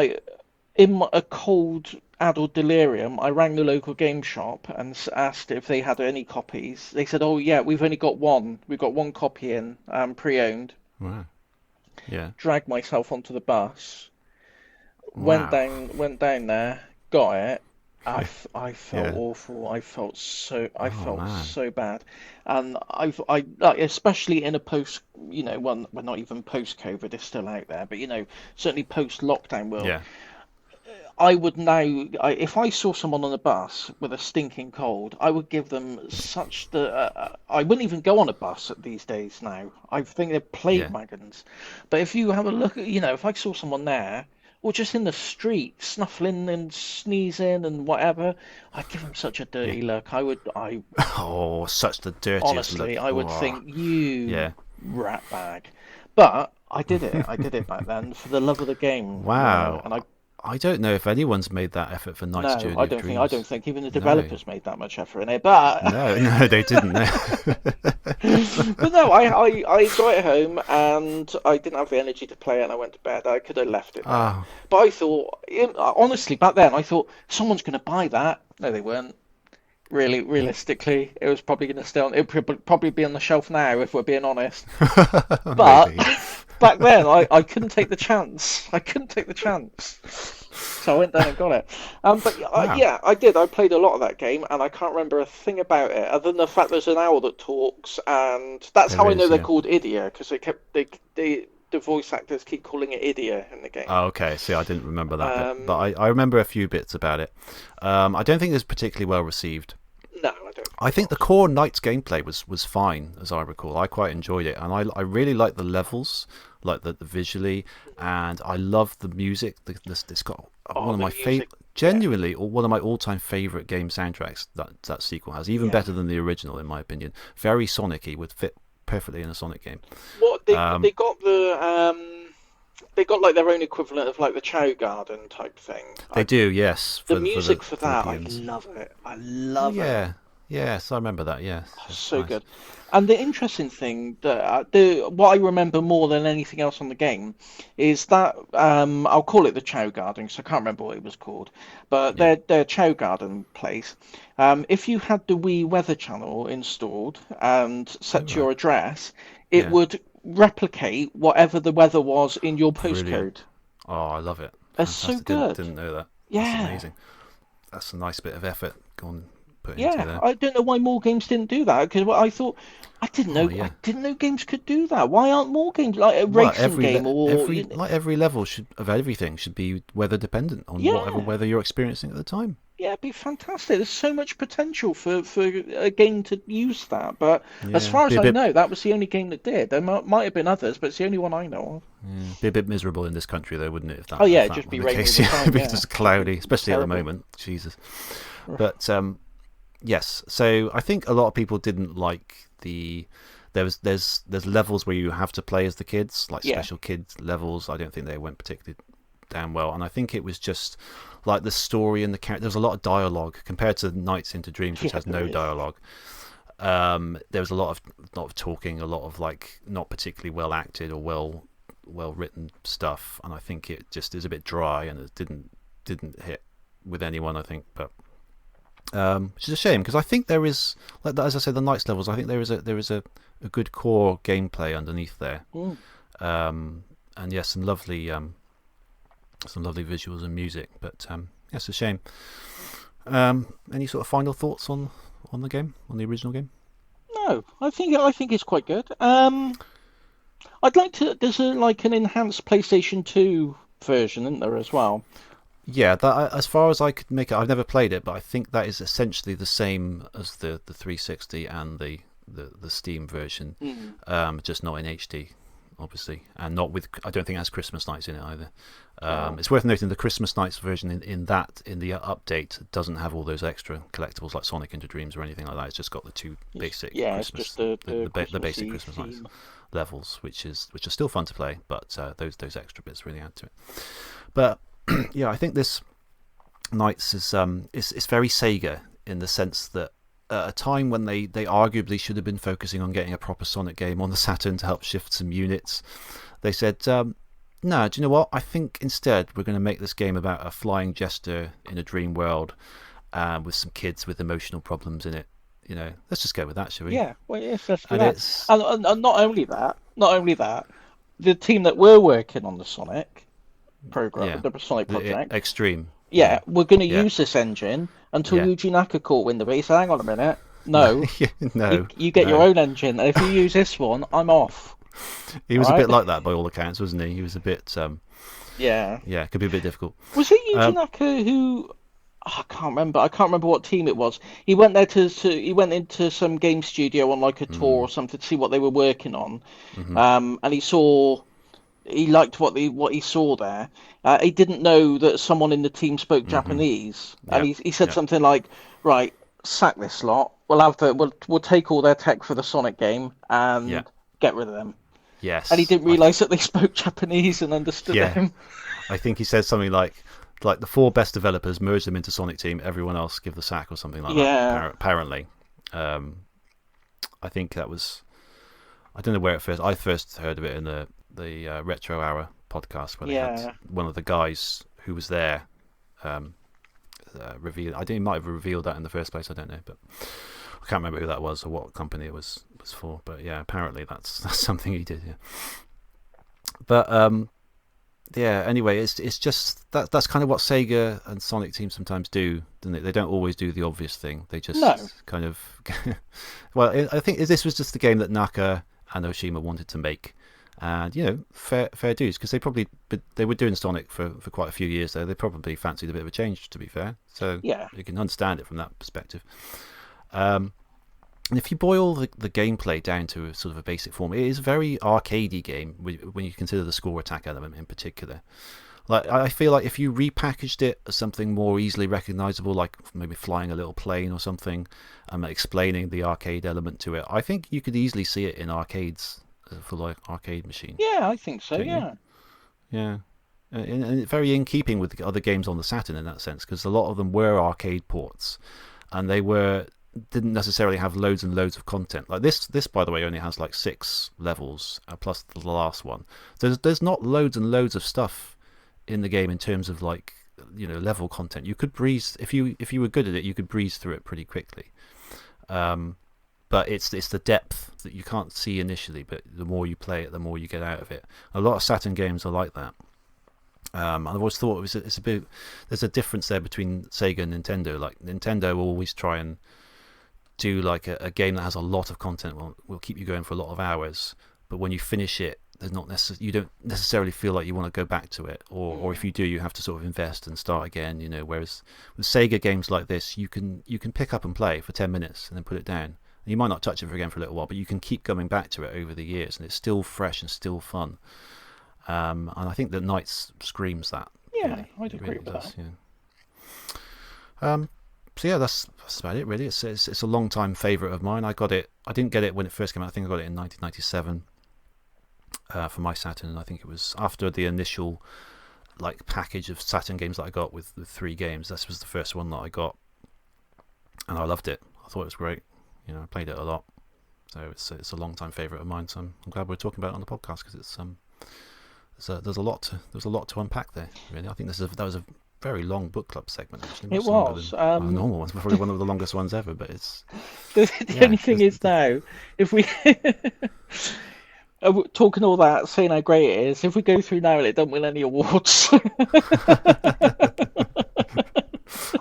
a cold addled delirium, I rang the local game shop and asked if they had any copies. They said, "Oh yeah, we've only got one. We've got one copy in, pre-owned." wow. Yeah. Dragged myself onto the bus, Wow. went down there, got it. I felt Yeah. awful. I Oh felt man. so bad, and I like, especially in a post, well, not even post COVID, it's still out there, but certainly post lockdown world. Yeah. I would now, if I saw someone on the bus with a stinking cold, I would give them such the. I wouldn't even go on a bus these days now. I think they're plague Yeah. wagons. But if you have a look at, if I saw someone there, or just in the street, snuffling and sneezing and whatever, I'd give them such a Yeah. dirty look. I Oh, such the dirtiest look. honestly, I would Oh, think you yeah. rat bag. But I did it. I did it back then for the love of the game, Wow. and I I don't know if anyone's made that effort for Knight's No, I Journey of don't think I don't Dreams. think even the No. developers made that much effort in it. But No, no, they didn't. No. but no, I got it home and I didn't have the energy to play it and I went to bed. I could have left it there. Oh, But I thought, honestly, back then I thought someone's going to buy that. No, they weren't. Really, realistically, it was probably going to stay on. It would probably be on the shelf now, if we're being honest. But maybe. back then, I couldn't take the chance. I couldn't take the chance. So I went down and got it. But Wow. yeah, I did. I played a lot of that game, and I can't remember a thing about it other than the fact there's an owl that talks, and that's There how I know is, they're yeah. called Idia because the voice actors keep calling it Idia in the game. Oh, okay. See, I didn't remember that bit, but Um, I remember a few bits about it. I don't think it was particularly well received. no, I don't think I it think the was. core Knights gameplay was fine, as I recall. I quite enjoyed it, and I really like the levels, like the visually, and I love the music. It's got Oh, one of the my music. Yeah. genuinely one of my all-time favorite game soundtracks. That sequel has even Yeah. better than the original, in my opinion. Very Sonic-y, would fit perfectly in a Sonic game. What Um, they got like their own equivalent of like the Chow Garden type thing. they do, yes, The for the music for that, I Philippines. love it. I Oh love it. yeah, yes, I remember that. Yes, it's So nice. good. And the interesting thing that what I remember more than anything else on the game is that I'll call it the Chow Garden because I can't remember what it was called, but Yeah, their Chow Garden place. If you had the Wii Weather Channel installed and oh, set to right. your address, it Yeah, would replicate whatever the weather was in your brilliant. postcode. Oh, I love it. It's so Fantastic. Didn't good. didn't know that. That's Yeah. amazing. That's a nice bit of effort gone put into Yeah, there. I don't know why more games didn't do that because I thought Oh I yeah. didn't know games could do that. Why aren't more games like a Well, racing game or every level should of everything should be weather dependent on whatever yeah, weather you're experiencing at the time. yeah, it'd be fantastic. There's so much potential for a game to use that. But as Yeah, far as I know, that was the only game that did. There might have been others, but it's the only one I know of. be a bit miserable in this country though, wouldn't it? Oh yeah, If it'd that just were be the raining all case, the yeah, it'd time. be Yeah, just cloudy, especially at the terrible. moment. Jesus. But yes, so I think a lot of people didn't like there's levels where you have to play as the kids, like Yeah, special kids levels. I don't think they went particularly down well, and I think it was just like the story and the character. There was a lot of dialogue compared to Nights into Dreams, which yeah, has there no is. dialogue. There was a lot of talking, a lot of like not particularly well acted or well written stuff, and I think it just is a bit dry and it didn't hit with anyone. I think, but which is a shame because I think there is, like as I said, the Nights levels. I think there is a good core gameplay underneath there, Mm. and yes, some lovely visuals and music. But yes, a shame. Any sort of final thoughts on the game, on the original game? No, I think it's quite good. I'd like to. There's like an enhanced PlayStation 2 version, isn't there, as well? Yeah, that as far as I could make it, I've never played it, but I think that is essentially the same as the 360 and the Steam version, Mm. just not in HD obviously, and not with. I don't think it has Christmas Nights in it either. It's worth noting the Christmas Nights version in the update doesn't have all those extra collectibles like Sonic Into Dreams or anything like that. It's just got the two basic Christmas, it's just the basic Christmas Nights levels, which are still fun to play, but those extra bits really add to it. But yeah, I think this Nights is it's very Sega in the sense that at a time when they arguably should have been focusing on getting a proper Sonic game on the Saturn to help shift some units, they said, no, do you know what? I think instead we're going to make this game about a flying jester in a dream world with some kids with emotional problems in it. You know, let's just go with that, shall we? Yeah, well, yes, let's do that. And not only that, the team that were working on the Sonic program, the Sonic project, Extreme. Yeah, we're going to use this engine until Yuji Naka caught wind of it. He said, hang on a minute. No. You get your own engine, and if you use this one, I'm off. He was a bit like that by all accounts, wasn't he? He was a bit... yeah, it could be a bit difficult. Was it Yuji Naka who... I can't remember what team it was. He went there he went into some game studio on like a tour or something to see what they were working on. And he liked what he saw there. He didn't know that someone in the team spoke Japanese, and he said something like, "Right, sack this lot. We'll take all their tech for the Sonic game and get rid of them." Yes. And he didn't realise that they spoke Japanese and understood him. I think he said something like the 4 best developers, merge them into Sonic Team, everyone else give the sack or something like that. Apparently, I think that was. I don't know where I first heard of it in the Retro Hour podcast where they had one of the guys who was there reveal. I think he might have revealed that in the first place. I don't know, but I can't remember who that was or what company it was for. But yeah, apparently that's something he did. Yeah. But anyway, it's just that's kind of what Sega and Sonic Team sometimes do, don't they? They don't always do the obvious thing. They just kind of. Well, I think this was just the game that Naka and Oshima wanted to make. And fair dues, because they were doing Sonic for quite a few years there. They probably fancied a bit of a change, to be fair. So you can understand it from that perspective. And if you boil the gameplay down to a sort of a basic form, it is a very arcadey game when you consider the score attack element in particular. Like I feel like if you repackaged it as something more easily recognizable, like maybe flying a little plane or something, and explaining the arcade element to it, I think you could easily see it in arcades. For like arcade machine. Yeah, I think so. Yeah. And very in keeping with the other games on the Saturn in that sense, because a lot of them were arcade ports, and they didn't necessarily have loads and loads of content. Like this by the way only has like 6 levels plus the last one. There's not loads and loads of stuff in the game in terms of like level content. You could breeze if you were good at it. You could breeze through it pretty quickly. But it's the depth that you can't see initially, but the more you play it, the more you get out of it. A lot of Saturn games are like that. I've always thought it's a bit. There's a difference there between Sega and Nintendo. Like Nintendo will always try and do like a game that has a lot of content. Will keep you going for a lot of hours, but when you finish it, you don't necessarily feel like you want to go back to it, or if you do, you have to sort of invest and start again. Whereas with Sega games like this, you can pick up and play for 10 minutes and then put it down. You might not touch it again for a little while, but you can keep coming back to it over the years, and it's still fresh and still fun. And I think that Nights screams that. Yeah, I'd agree with that. Yeah. So yeah, that's about it really. It's a long time favourite of mine. I didn't get it when it first came out. I think I got it in 1997 for my Saturn, and I think it was after the initial like package of Saturn games that I got with the 3 games. This was the first one that I got, and I loved it. I thought it was great. I played it a lot, so it's a long time favourite of mine. So I'm glad we're talking about it on the podcast, because it's there's a lot to unpack there. Really, I think that was a very long book club segment. Actually, it was the normal ones, probably one of the longest ones ever. But it's the only thing is now, if we talking all that, saying how great it is, if we go through now and it don't win any awards.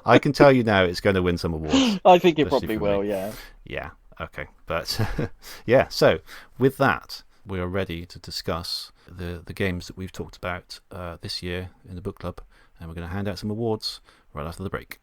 I can tell you now it's going to win some awards. I think it probably will, yeah. Yeah, okay. But, yeah, so with that, we are ready to discuss the games that we've talked about this year in the book club, and we're going to hand out some awards right after the break.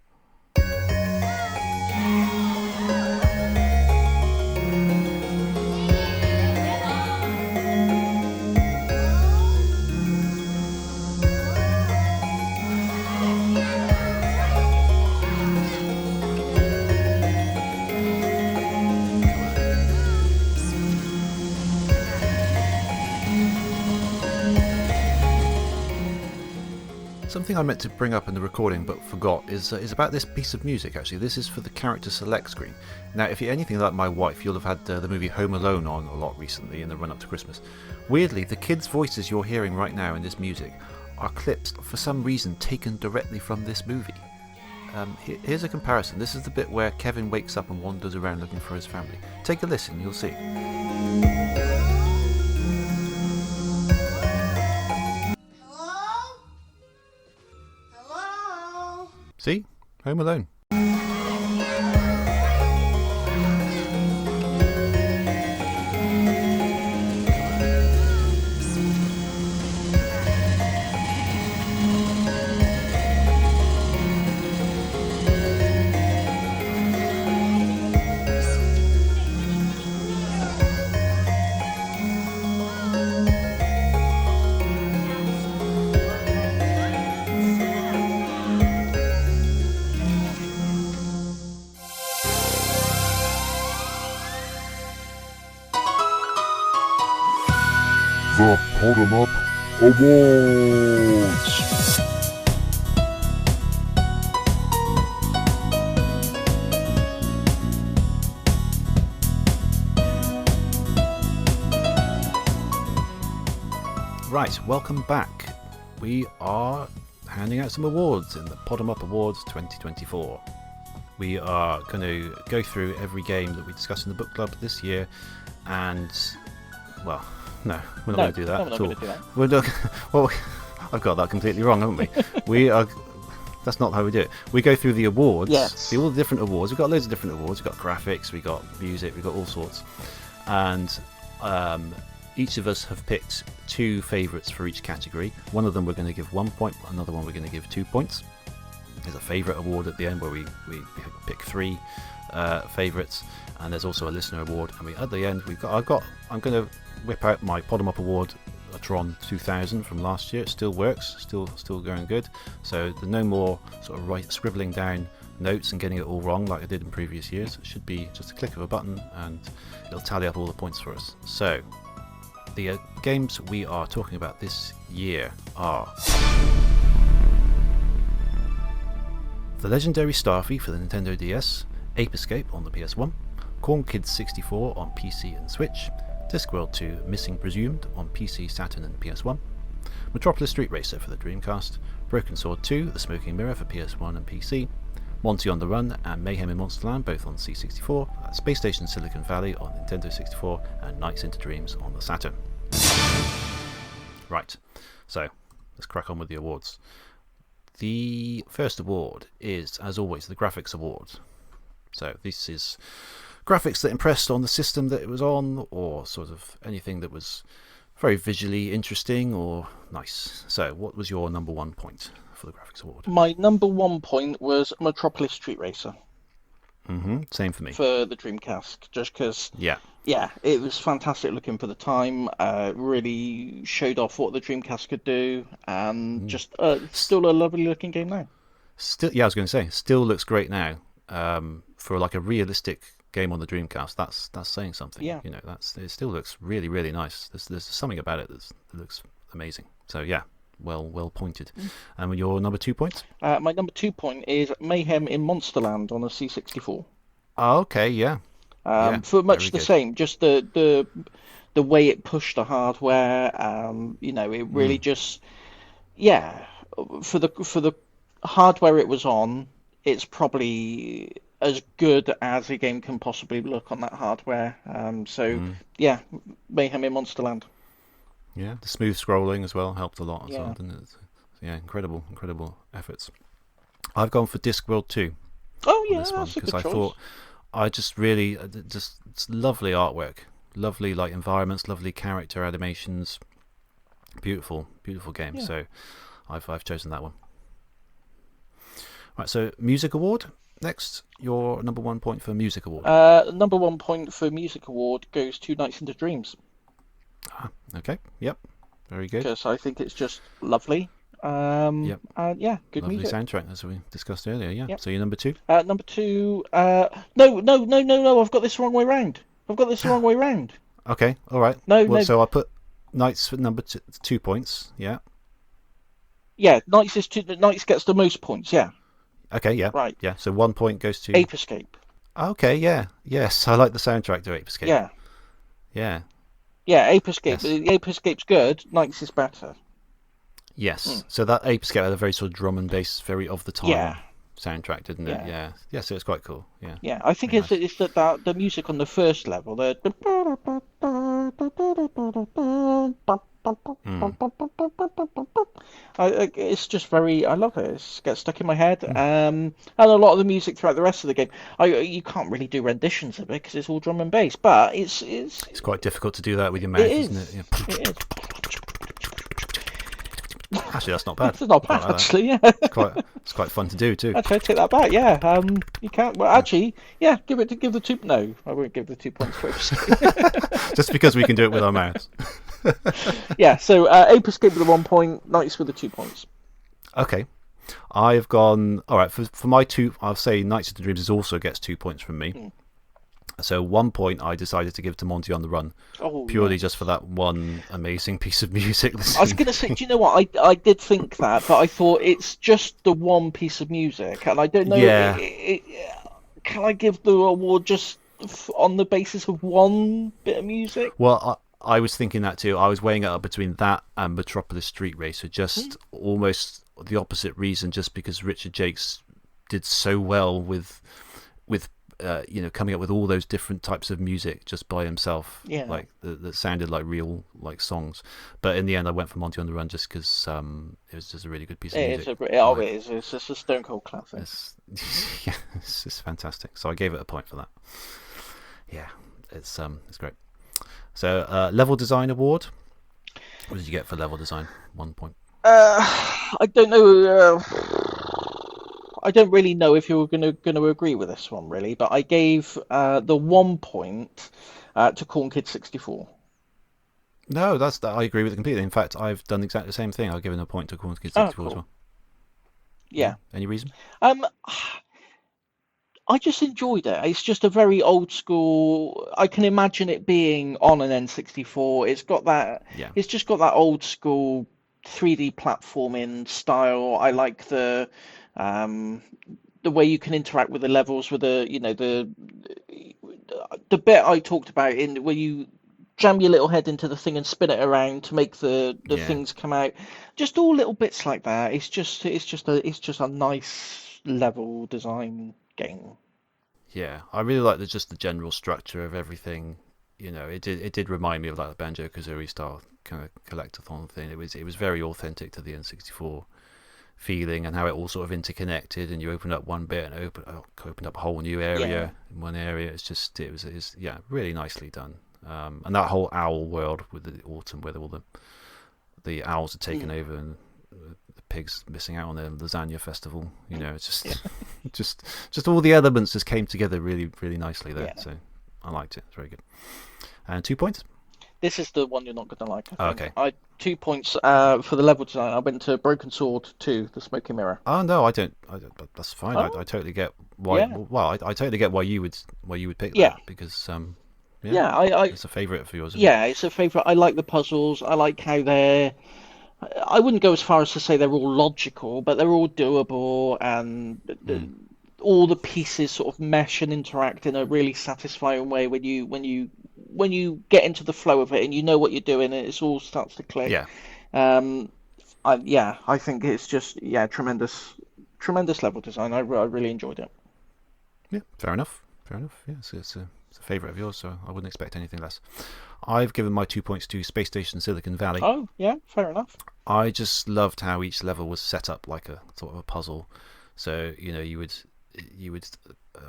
Something I meant to bring up in the recording but forgot is about this piece of music. Actually, this is for the character select screen. Now, if you're anything like my wife, you'll have had the movie Home Alone on a lot recently in the run-up to Christmas. Weirdly, the kids' voices you're hearing right now in this music are clips, for some reason, taken directly from this movie. Here's a comparison. This is the bit where Kevin wakes up and wanders around looking for his family. Take a listen, you'll see. See? Home Alone. The Podemup Awards! Right, welcome back. We are handing out some awards in the Podemup Awards 2024. We are going to go through every game that we discussed in the book club this year, and, well, no, we're not going to do that at all. We're not. Well, I've got that completely wrong, haven't we? We are. That's not how we do it. We go through the awards, all the different awards. We've got loads of different awards. We've got graphics, we've got music, we've got all sorts, and each of us have picked two favourites for each category. One of them we're going to give 1 point, another one we're going to give 2 points. There's a favourite award at the end where we pick three favourites, and there's also a listener award. And at the end I'm going to whip out my Podemup Award Tron 2000 from last year. It still works, still going good. So there's no more sort of scribbling down notes and getting it all wrong like I did in previous years. It should be just a click of a button and it'll tally up all the points for us. So the games we are talking about this year are The Legendary Starfy for the Nintendo DS, Ape Escape on the PS1, Corn Kids 64 on PC and Switch, Discworld 2 Missing Presumed on PC, Saturn and PS1, Metropolis Street Racer for the Dreamcast, Broken Sword 2 The Smoking Mirror for PS1 and PC, Monty on the Run and Mayhem in Monsterland both on C64, Space Station Silicon Valley on Nintendo 64 and Nights into Dreams on the Saturn. Right, so let's crack on with the awards. The first award is, as always, the Graphics Award. So this is graphics that impressed on the system that it was on, or sort of anything that was very visually interesting or nice. So what was your number 1 point for the Graphics Award? My number 1 point was Metropolis Street Racer. Same for me. For the Dreamcast, just because, yeah, it was fantastic looking for the time. Really showed off what the Dreamcast could do, and just still a lovely looking game now. Still, I was going to say, still looks great now. For like a realistic game on the Dreamcast, that's saying something. Yeah. You know, it still looks really, really nice. There's something about it that looks amazing. So yeah, well pointed. And your number 2 points? My number 2 point is Mayhem in Monsterland on a C64. Oh, okay, yeah. For much the same, just the way it pushed the hardware. It really just, for the hardware it was on, it's probably as good as a game can possibly look on that hardware. Mayhem in Monsterland. Yeah, the smooth scrolling as well helped a lot as well, didn't it? Yeah, incredible efforts. I've gone for Discworld 2. Oh yeah, that's a good choice. I thought I just really it's lovely artwork, lovely like environments, lovely character animations, beautiful game. Yeah. So I've chosen that one. Right, so Music Award next. Your number 1 point for Music Award. Number 1 point for Music Award goes to Nights into Dreams. Okay. Yep. Very good. Because I think it's just lovely. Yep. And good lovely music. Soundtrack, as we discussed earlier. Yeah. Yep. So you're number 2. Number 2. No. I've got this the wrong way round. Okay. All right. No. So I put Nights for number 2 points. Yeah. Yeah, Knights gets the most points. Yeah, Okay, yeah, right. yeah. So 1 point goes to. Ape Escape. Okay, yeah, yes. I like the soundtrack to Ape Escape. Yeah, Yeah, yeah. Ape Escape. yes, Ape Escape's good. Knights is better. yes. Mm. So that Ape Escape had a very sort of drum and bass, very of the Yeah, time soundtrack, didn't it? yeah, Yeah, yeah. So it's quite cool. Yeah, yeah. I think very nice. it's that the music on the first level, Mm, it's just very. I love it. It gets stuck in my head. mm. And a lot of the music throughout the rest of the game. You can't really do renditions of it because it's all drum and bass. But It's quite difficult to do that with your it mouth, isn't it? is. Yeah. It is. Actually, that's not bad. It's not I quite bad like that. actually. Yeah. It's quite fun to do too. Actually, I take that back. Yeah. You can't. Well, actually, yeah. Give the two. No, I won't give the 2 points to Ape Escape. Just because we can do it with our mouths. Yeah. So Ape Escape with the 1 point. Knights with the 2 points. Okay. I've gone. All right. For my two, I'll say Nights of the Dreams also gets 2 points from me. Mm. So 1 point I decided to give to Monty on the Run, Oh, purely yes. just for that one amazing piece of music. I was going to say, do you know what? I did think that, but I thought it's just the one piece of music, and I don't know. Yeah. Can I give the award just on the basis of one bit of music? Well, I was thinking that too. I was weighing it up between that and Metropolis Street Racer, just almost the opposite reason, just because Richard Jakes did so well with coming up with all those different types of music just by himself, Yeah. like that sounded like real like songs. But in the end, I went for Monty on the Run just because it was just a really good piece of It is music. it is. It's just a Stone Cold classic. It's yeah, it's just fantastic. So I gave it a point for that. Yeah, it's great. So level design award. What did you get for level design? 1 point. I don't know. I don't really know if you're gonna agree with this one, really, but I gave the 1 point to Corn Kid 64. No, I agree with it completely. In fact, I've done exactly the same thing. I've given a point to Corn Kid Oh, 64 as cool. well. Yeah. Any reason? Um, I just enjoyed it. It's just a very old school. I can imagine it being on an N64. It's got that. Yeah. It's just got that old school 3D platforming style. I like um, the way you can interact with the levels with the bit I talked about in where you jam your little head into the thing and spin it around to make the Yeah. things come out. Just all little bits like that. It's just a nice level design game. Yeah, I really like just the general structure of everything. It did remind me of like the Banjo-Kazooie style kind of collectathon thing. It was very authentic to the N64 feeling and how it all sort of interconnected, and you open up one bit and opened up a whole new area in one area. It was really nicely done. And that whole owl world with the autumn, where all the owls are taken over and the pigs missing out on their lasagna festival. It's just just all the elements just came together really, really nicely there. Yeah. So I liked it. It's very good. And 2 points. This is the one you're not going to like. I think. Okay. I 2 points for the level design. I went to Broken Sword 2, The Smoky Mirror. Oh no, I don't. That's fine. Oh. I totally get why. Yeah. Well, I totally get why you would pick Yeah. that because Yeah, it's a favourite for yours. Isn't yeah, it's a favourite. I like the puzzles. I like how they're. I wouldn't go as far as to say they're all logical, but they're all doable, and all the pieces sort of mesh and interact in a really satisfying way when you get into the flow of it and you know what you're doing and it all starts to click. Yeah. I think it's just tremendous level design. I really enjoyed it. Yeah. Fair enough. Yeah, it's a favourite of yours, so I wouldn't expect anything less. I've given my 2 points to Space Station Silicon Valley. Oh yeah, fair enough. I just loved how each level was set up like a sort of a puzzle. So you would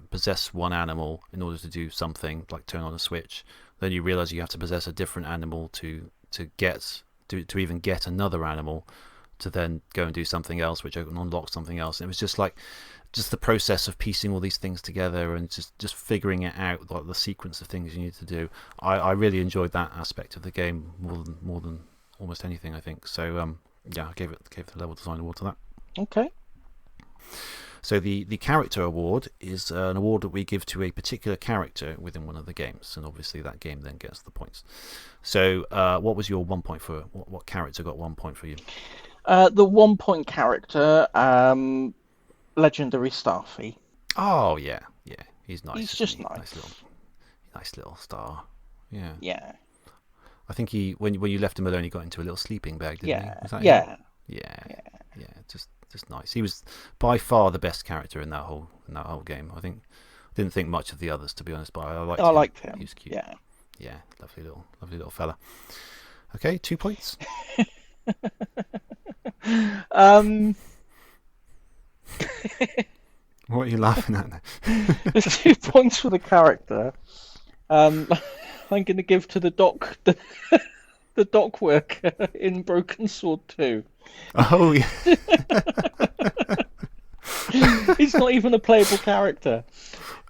possess one animal in order to do something, like turn on a switch. Then you realise you have to possess a different animal to even get another animal to then go and do something else, which unlocks something else. And it was just the process of piecing all these things together and just figuring it out, like the sequence of things you need to do. I really enjoyed that aspect of the game more than almost anything, I think. So I gave the level design award to that. Okay. So the character award is an award that we give to a particular character within one of the games, and obviously that game then gets the points. So what was your 1 point for? What character got 1 point for you? The 1 point character, legendary Starfy. Oh yeah, yeah. He's nice, He's isn't just he? nice. Nice little star. Yeah. Yeah, I think when you left him alone, he got into a little sleeping bag, didn't he? yeah, Was that him? yeah, Yeah, yeah. yeah. Just nice. He was by far the best character in that whole game. Didn't think much of the others, to be honest, but I liked I him. liked him. He was cute. Yeah. Yeah, lovely little fella. Okay, 2 points. Um, What are you laughing at now? there's 2 points for the character. I'm going to give to the the dock worker in Broken Sword 2. Oh yeah. He's not even a playable character,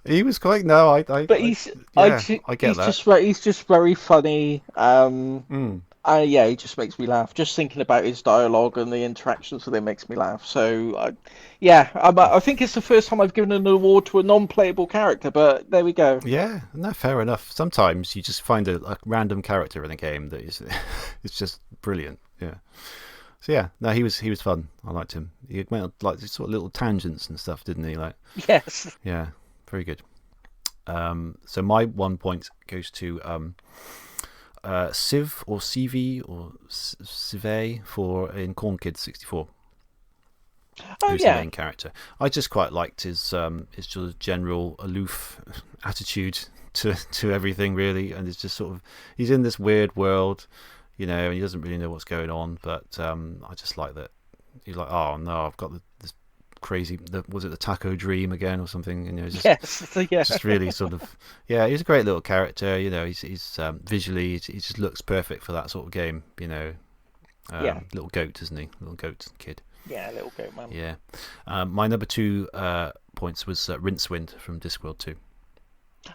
He was quite no. but he's I get he's that. he's just very funny. Mm. Yeah, he just makes me laugh. Just thinking about his dialogue and the interactions with him makes me laugh. So, I think it's the first time I've given an award to a non-playable character. But there we go. Yeah, no, fair enough. Sometimes you just find a random character in a game that is it's just brilliant. Yeah. So yeah, no, he was fun. I liked him. He went on, like sort of little tangents and stuff, didn't he? Like, Yes. yeah, very good. So my 1 point goes to Civ or CV or Cive in Corn Kids 64. Oh Who's the yeah. main character? I just quite liked his sort of general aloof attitude to everything, really, and it's just sort of he's in this weird world, and he doesn't really know what's going on. But I just like that he's like, oh no, I've got this crazy. Was it the taco dream again or something? Just Yes. Yeah. just really sort of he's a great little character. He's visually he just looks perfect for that sort of game. Yeah. Little goat, isn't he? Little goat kid. Yeah. Little goat man. Yeah. My number 2 points was Rincewind from Discworld 2.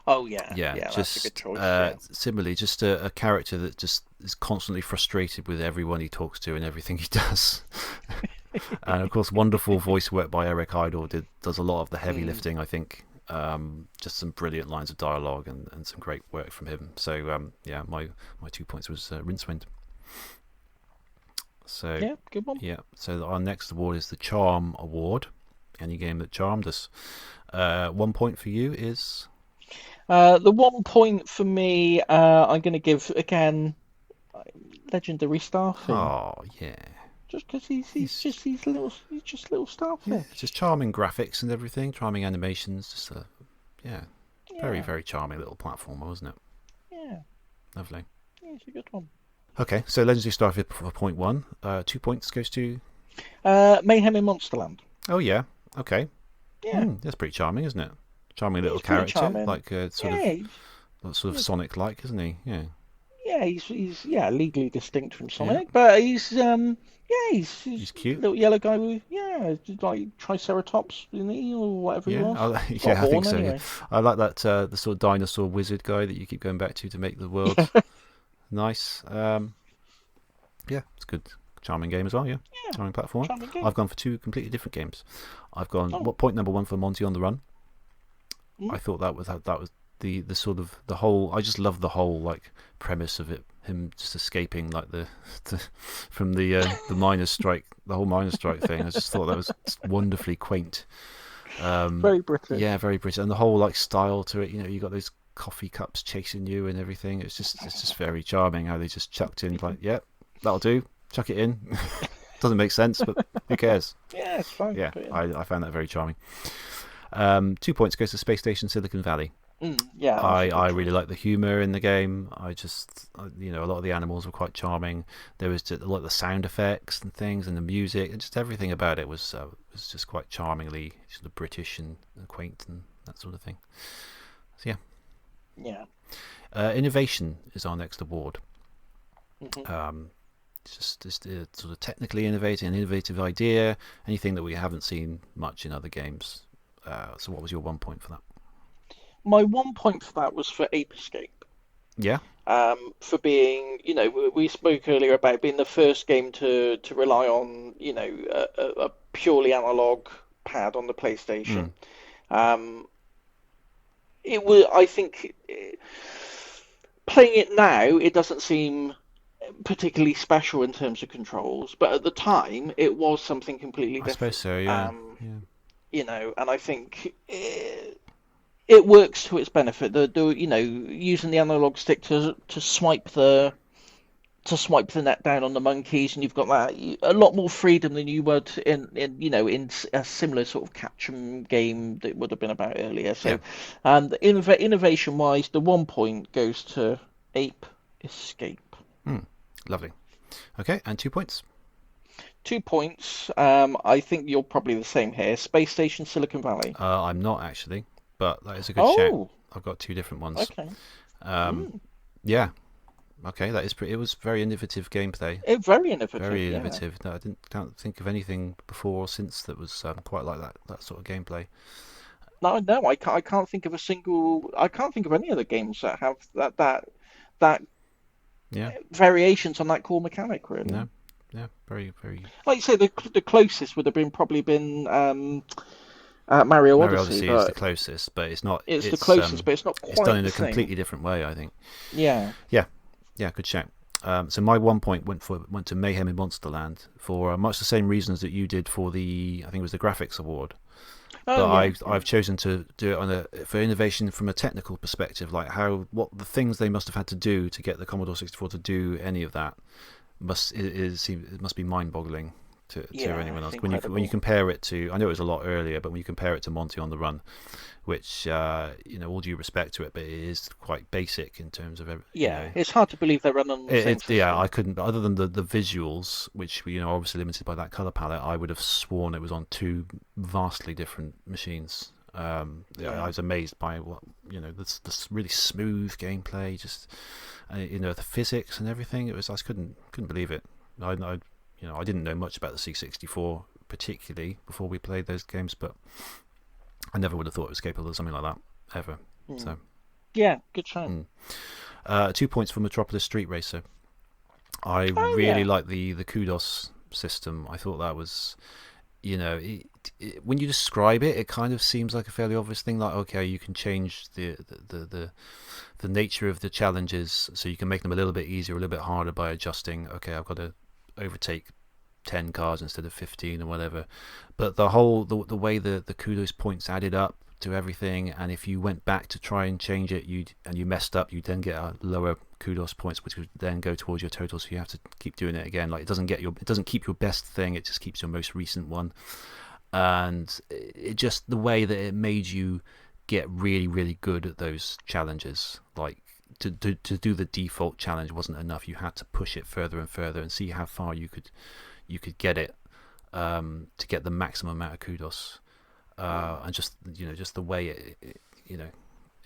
Oh yeah. Yeah, Yeah. just That's a good choice. similarly, just a character that just is constantly frustrated with everyone he talks to and everything he does. And of course, wonderful voice work by Eric Idle does a lot of the heavy lifting, I think. Just some brilliant lines of dialogue and some great work from him. So my 2 points was Rincewind. So Yeah. Good one. yeah, so our next award is the Charm Award. Any game that charmed us. 1 point for you is The 1 point for me, I'm going to give again, legendary Starfy. oh yeah. Just because he's just little Starfy. Yeah, just charming graphics and everything, charming animations. Just very Yeah. very charming little platformer, wasn't it? Yeah. Lovely. Yeah, it's a good one. Okay, so Legendary Starfield for point 1. 2 points goes to. Mayhem in Monsterland. Oh yeah, okay. Yeah. That's pretty charming, isn't it? Charming little He's pretty character, charming. like sort of Sonic-like, isn't he? Yeah. Yeah, he's legally distinct from Sonic, but he's He's cute. little yellow guy with like Triceratops in the or whatever he Yeah, was. yeah, I think so. Anyway. Yeah. I like that the sort of dinosaur wizard guy that you keep going back to make the world nice. Yeah, it's a good, charming game as well. Yeah, charming platform. Charming game. I've gone for 2 completely different games. I've gone point number 1 for Monty on the Run. I thought that was the sort of the whole. I just love the whole like premise of it. Him just escaping like the from the miners' strike, the whole miners' strike thing. I just thought that was wonderfully quaint. Very British. Yeah, very British, and the whole like style to it. You got those coffee cups chasing you and everything. It's just very charming how they just chucked in like, yeah, that'll do. Chuck it in. Doesn't make sense, but who cares? Yeah, it's fine. Yeah, I found that very charming. 2 points goes to Space Station Silicon Valley. Yeah, I really like the humour in the game. I just, a lot of the animals were quite charming. There was just a lot of the sound effects and things, and the music, and just everything about it was just quite charmingly sort of British and quaint and that sort of thing. So yeah. Yeah. Innovation is our next award. Mm-hmm. It's just sort of technically innovating, an innovative idea, anything that we haven't seen much in other games. So what was your 1 point for that? My 1 point for that was for Ape Escape. Yeah. For being, we spoke earlier about being the first game to rely on, a purely analog pad on the PlayStation. It was, I think, playing it now, it doesn't seem particularly special in terms of controls, but at the time it was something completely I suppose different. so. Yeah. Yeah. And I think it works to its benefit. Using the analog stick to swipe the net down on the monkeys, and you've got that a lot more freedom than you would in a similar sort of catch 'em game that would have been about earlier. Yeah. So, the innovation wise, the 1 point goes to Ape Escape. Lovely. Okay, and 2 points. 2 points. I think you're probably the same here. Space Station Silicon Valley. I'm not actually, but that is a good shout. Oh, I've got 2 different ones. okay. Yeah. Okay, that is pretty. It was very innovative gameplay. Very innovative. Very Yeah. innovative. No, can't think of anything before or since that was quite like that sort of gameplay. No, I can't think of a single. I can't think of any other games that have that Yeah. variations on that core mechanic. Really. No. Yeah. Very, very. Like you say, the closest would have been probably been Mario Mario Odyssey, Odyssey is the but closest, but it's not. it's the closest, but it's not It's done quite in the a same. completely different way, I think. Yeah. Yeah, good shout. So my 1 point went to Mayhem in Monsterland for much the same reasons that you did for I think it was the graphics award. Oh, But yeah. I've chosen to do it for innovation from a technical perspective, like what the things they must have had to do to get the Commodore 64 to do any of that it must be mind-boggling to Yeah, anyone it's else. When you incredible. compare it to, I know it was a lot earlier, but when you compare it to Monty on the Run, which all due respect to it, but it is quite basic in terms of Yeah, it's hard to believe they're running on the same system. yeah, I couldn't. Other than the visuals, which obviously limited by that color palette, I would have sworn it was on 2 vastly different machines. Yeah. I was amazed by this really smooth gameplay, just the physics and everything. I just couldn't believe it. I didn't know much about the C64 particularly before we played those games, but I never would have thought it was capable of something like that ever. So. Yeah, good shout. 2 points for Metropolis Street Racer. I Oh, really yeah. like the kudos system. I thought that was, when you describe it, it kind of seems like a fairly obvious thing. Like, okay, you can change the nature of the challenges, so you can make them a little bit easier, a little bit harder by adjusting. Okay, I've got to overtake 10 cars instead of 15 or whatever. But the way the kudos points added up to everything, and if you went back to try and change it, and you messed up, you'd then get a lower kudos points, which would then go towards your total. So you have to keep doing it again. Like it doesn't keep your best thing; it just keeps your most recent one. And it just the way that it made you get really, really good at those challenges. Like to do the default challenge wasn't enough. You had to push it further and further and see how far you could get it to get the maximum amount of kudos. And just the way it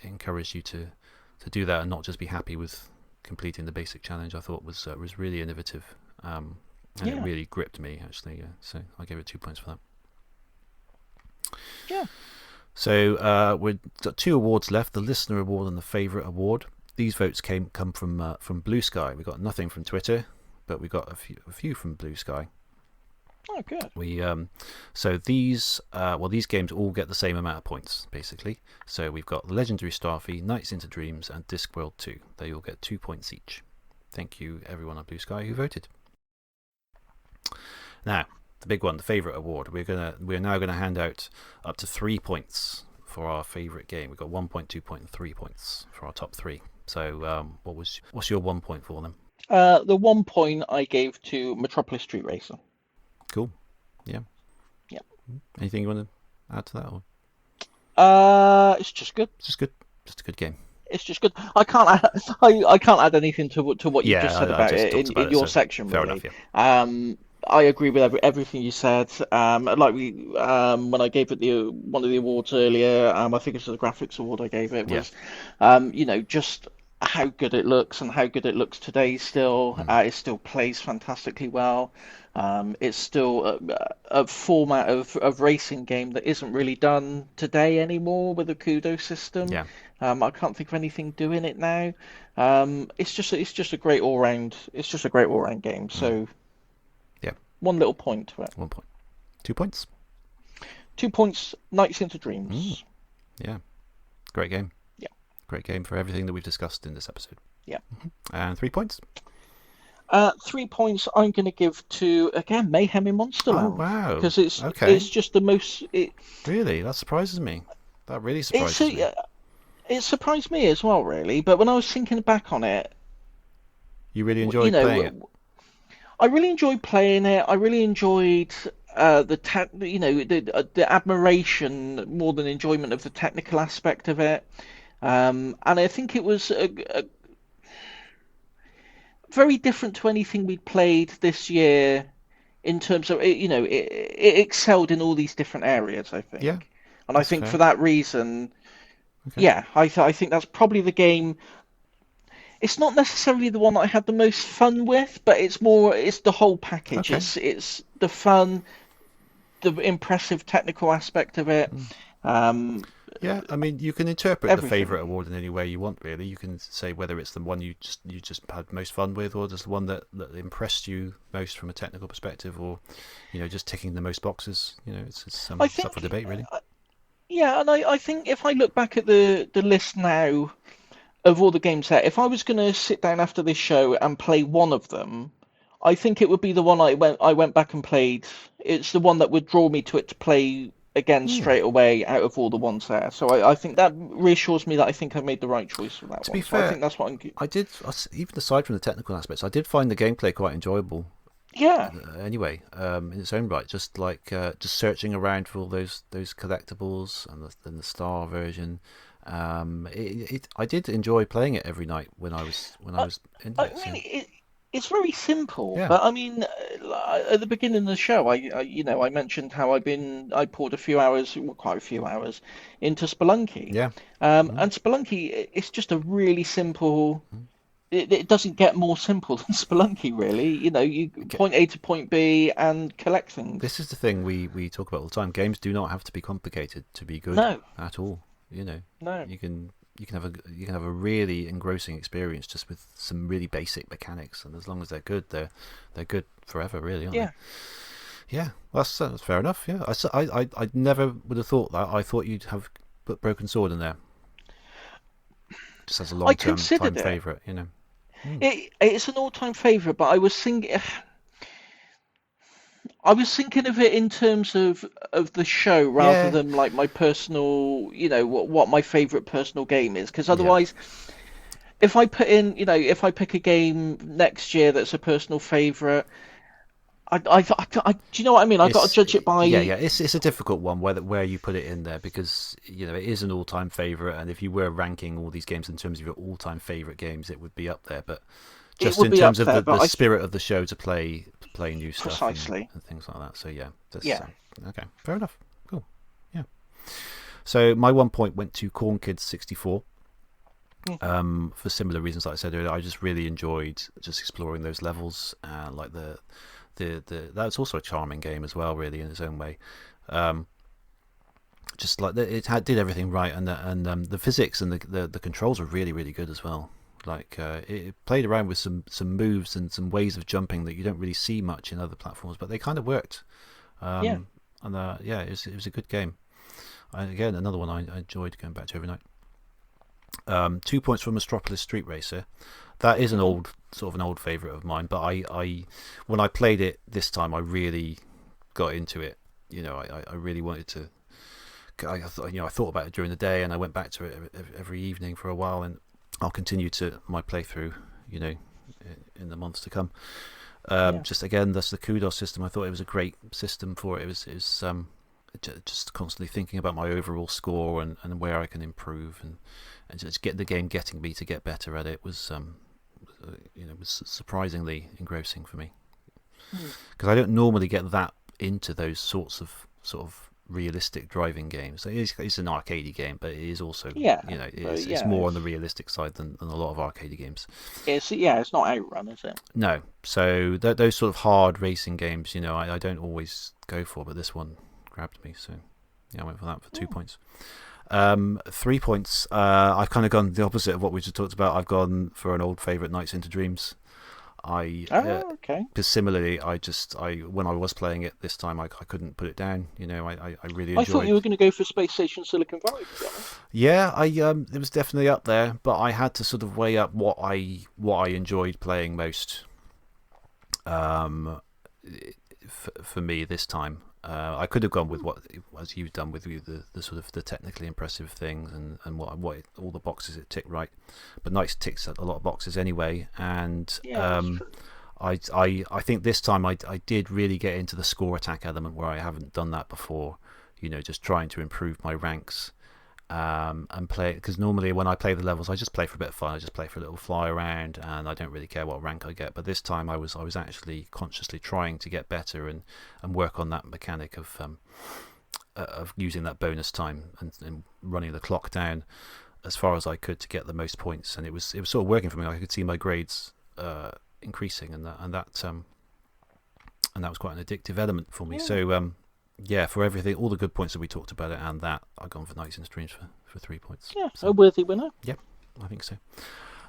encouraged you to do that and not just be happy with completing the basic challenge, I thought was really innovative, and it really gripped me actually. Yeah. So I gave it 2 points for that. Yeah. So we've got 2 awards left: the listener award and the favourite award. These votes come from Blue Sky. We got nothing from Twitter, but we got a few from Blue Sky. Oh, good. So these games all get the same amount of points basically. So we've got the Legendary Starfy, Nights into Dreams, and Discworld 2. They all get 2 points each. Thank you everyone on Blue Sky who voted. Now the big one, the favourite award. We're now gonna hand out up to 3 points for our favourite game. We've got 1 point, 2 point, and 3 points for our top 3. So what's your 1 point for them? The 1 point I gave to Metropolis Street Racer. Cool. Yeah. Yeah. Anything you want to add to that? Or? It's just good. It's just good. Just a good game. It's just good. I can't add anything to what you just said about it in your section. Fair really. enough. Yeah. I agree with everything you said. When I gave it one of the awards earlier, I think it's the graphics award I gave it was, just how good it looks and how good it looks today. Still, it still plays fantastically well. It's still a format of racing game that isn't really done today anymore with a kudo system. Yeah. I can't think of anything doing it now. It's just a great all round. It's just a great all round game. So. Yeah. 1 little point to it. 1 point. 2 points. 2 points. Nights into Dreams. Yeah. Great game. Yeah. Great game for everything that we've discussed in this episode. Yeah. And 3 points. 3 points I'm going to give to, again, Mayhem in Oh Monsterland, wow. because it's Okay. just the most Really, that surprises me. That really it's surprises me. a, it surprised me as well, really. But when I was thinking back on it, You really you enjoyed playing it. know, I really enjoyed playing it. I really enjoyed the admiration more than enjoyment of the technical aspect of it. And I think it was a very different to anything we'd played this year in terms of it excelled in all these different areas, I Yeah, think. And I that's think for fair. that reason, Okay. yeah, I think that's probably the game. It's not necessarily the one that I had the most fun with, but it's the whole package. Okay. It's the fun, the impressive technical aspect of it, Mm. um, Yeah, I mean, you can interpret the everything. favorite award in any way you want, really. You can say whether it's the one you just had most fun with, or just the one that impressed you most from a technical perspective, or just ticking the most boxes. I It's up for think, debate, really. yeah, and I think if I look back at the list now of all the games there, if I was going to sit down after this show and play one of them, I think it would be the one I went back and played. It's the one that would draw me to it to play again Hmm. straight away out of all the ones there. So I think that reassures me that I think I made the right choice for that To be one. So I fair, think that's what I'm. even aside from the technical aspects, I did find the gameplay quite enjoyable. Yeah, Anyway, in its own right, just like just searching around for all those collectibles and the star version. I did enjoy playing it every night when I I, was into I it. mean So it's very simple, yeah, but I mean at the beginning of the show, I mentioned how I poured a few hours, well, quite a few hours, into Spelunky, yeah. Mm, and Spelunky it's just a really simple. mm. It doesn't get more simple than Spelunky, really. You Okay. point A to point B and collect things. This is the thing we talk about all the time. Games do not have to be complicated to be good No, at all. You know, no. you can you can have a really engrossing experience just with some really basic mechanics, and as long as they're good forever, really, aren't they? Yeah. Yeah, that's fair enough. Yeah, I never would have thought that. I thought you'd have put Broken Sword in there just as a I long term time considered it. favourite. Mm. It's an all-time favorite, but I was thinking of it in terms of the show rather Yeah, than like my personal, what my favorite personal game is. Because yeah. otherwise, if I pick a game next year that's a personal favorite, do you know what I mean? I got to It's judge it by. yeah. It's a difficult one where you put it in there because it is an all time favorite, and if you were ranking all these games in terms of your all time favorite games, it would be up there. But It just would in be up terms of there, the but spirit of the show to play new stuff precisely, and things like that. So yeah, that's yeah. okay. Fair enough. Cool. Yeah. So my 1 point went to Corn Kids 64. Hmm. For similar reasons, like I said earlier, I just really enjoyed just exploring those levels. Like the that's also a charming game as well, really in its own way. Um, just like did everything right, and the physics and the controls were really really good as well. Like it played around with some moves and some ways of jumping that you don't really see much in other platforms, but they kind of worked. Yeah. And yeah, it was a good game. Again, another one I enjoyed going back to every night. 2 points from Astropolis Street Racer. That is Hmm. an old favourite of mine. But I when I played it this time, I really got into it. I really wanted to. I thought about it during the day, and I went back to it every evening for a while, and I'll continue to my playthrough. In the months to come. Yeah. Just again, that's the kudos system. I thought it was a great system for it. It was just constantly thinking about my overall score and where I can improve and just get the game getting me to get better at it was was surprisingly engrossing for me Hmm. because I don't normally get that into those sort of realistic driving games. It's an arcadey game, but it is also Yeah. But it's yeah, more on the realistic side than a lot of arcadey games. it's not Outrun, is it? No, so those sort of hard racing games, I don't always go for, but this one grabbed me, so yeah, I went for that for 2 points. 3 points. I've kind of gone the opposite of what we just talked about. I've gone for an old favourite, Nights into Dreams. Oh, okay. Because similarly, I when I was playing it this time, I couldn't put it down. I really I thought you enjoyed. were going to go for Space Station Silicon Valley, to be honest. Yeah, it was definitely up there, but I had to sort of weigh up what I enjoyed playing most. for me this time. I could have gone with what as you've done with the sort of the technically impressive things and what all the boxes it ticked right, but NiGHTS ticks a lot of boxes anyway, and Yeah, that's true. I think this time I did really get into the score attack element where I haven't done that before, just trying to improve my ranks, and play, because normally when I play the levels I just play for a bit of fun, I just play for a little fly around and I don't really care what rank I get, but this time I was actually consciously trying to get better and work on that mechanic of using that bonus time and running the clock down as far as I could to get the most points, and it was sort of working for me. I could see my grades increasing, and that was quite an addictive element for me. So yeah, for everything, all the good points that we talked about it, and that, I've gone for NiGHTS in Streams for 3 points. Yeah, so, a worthy winner. Yeah, I think so.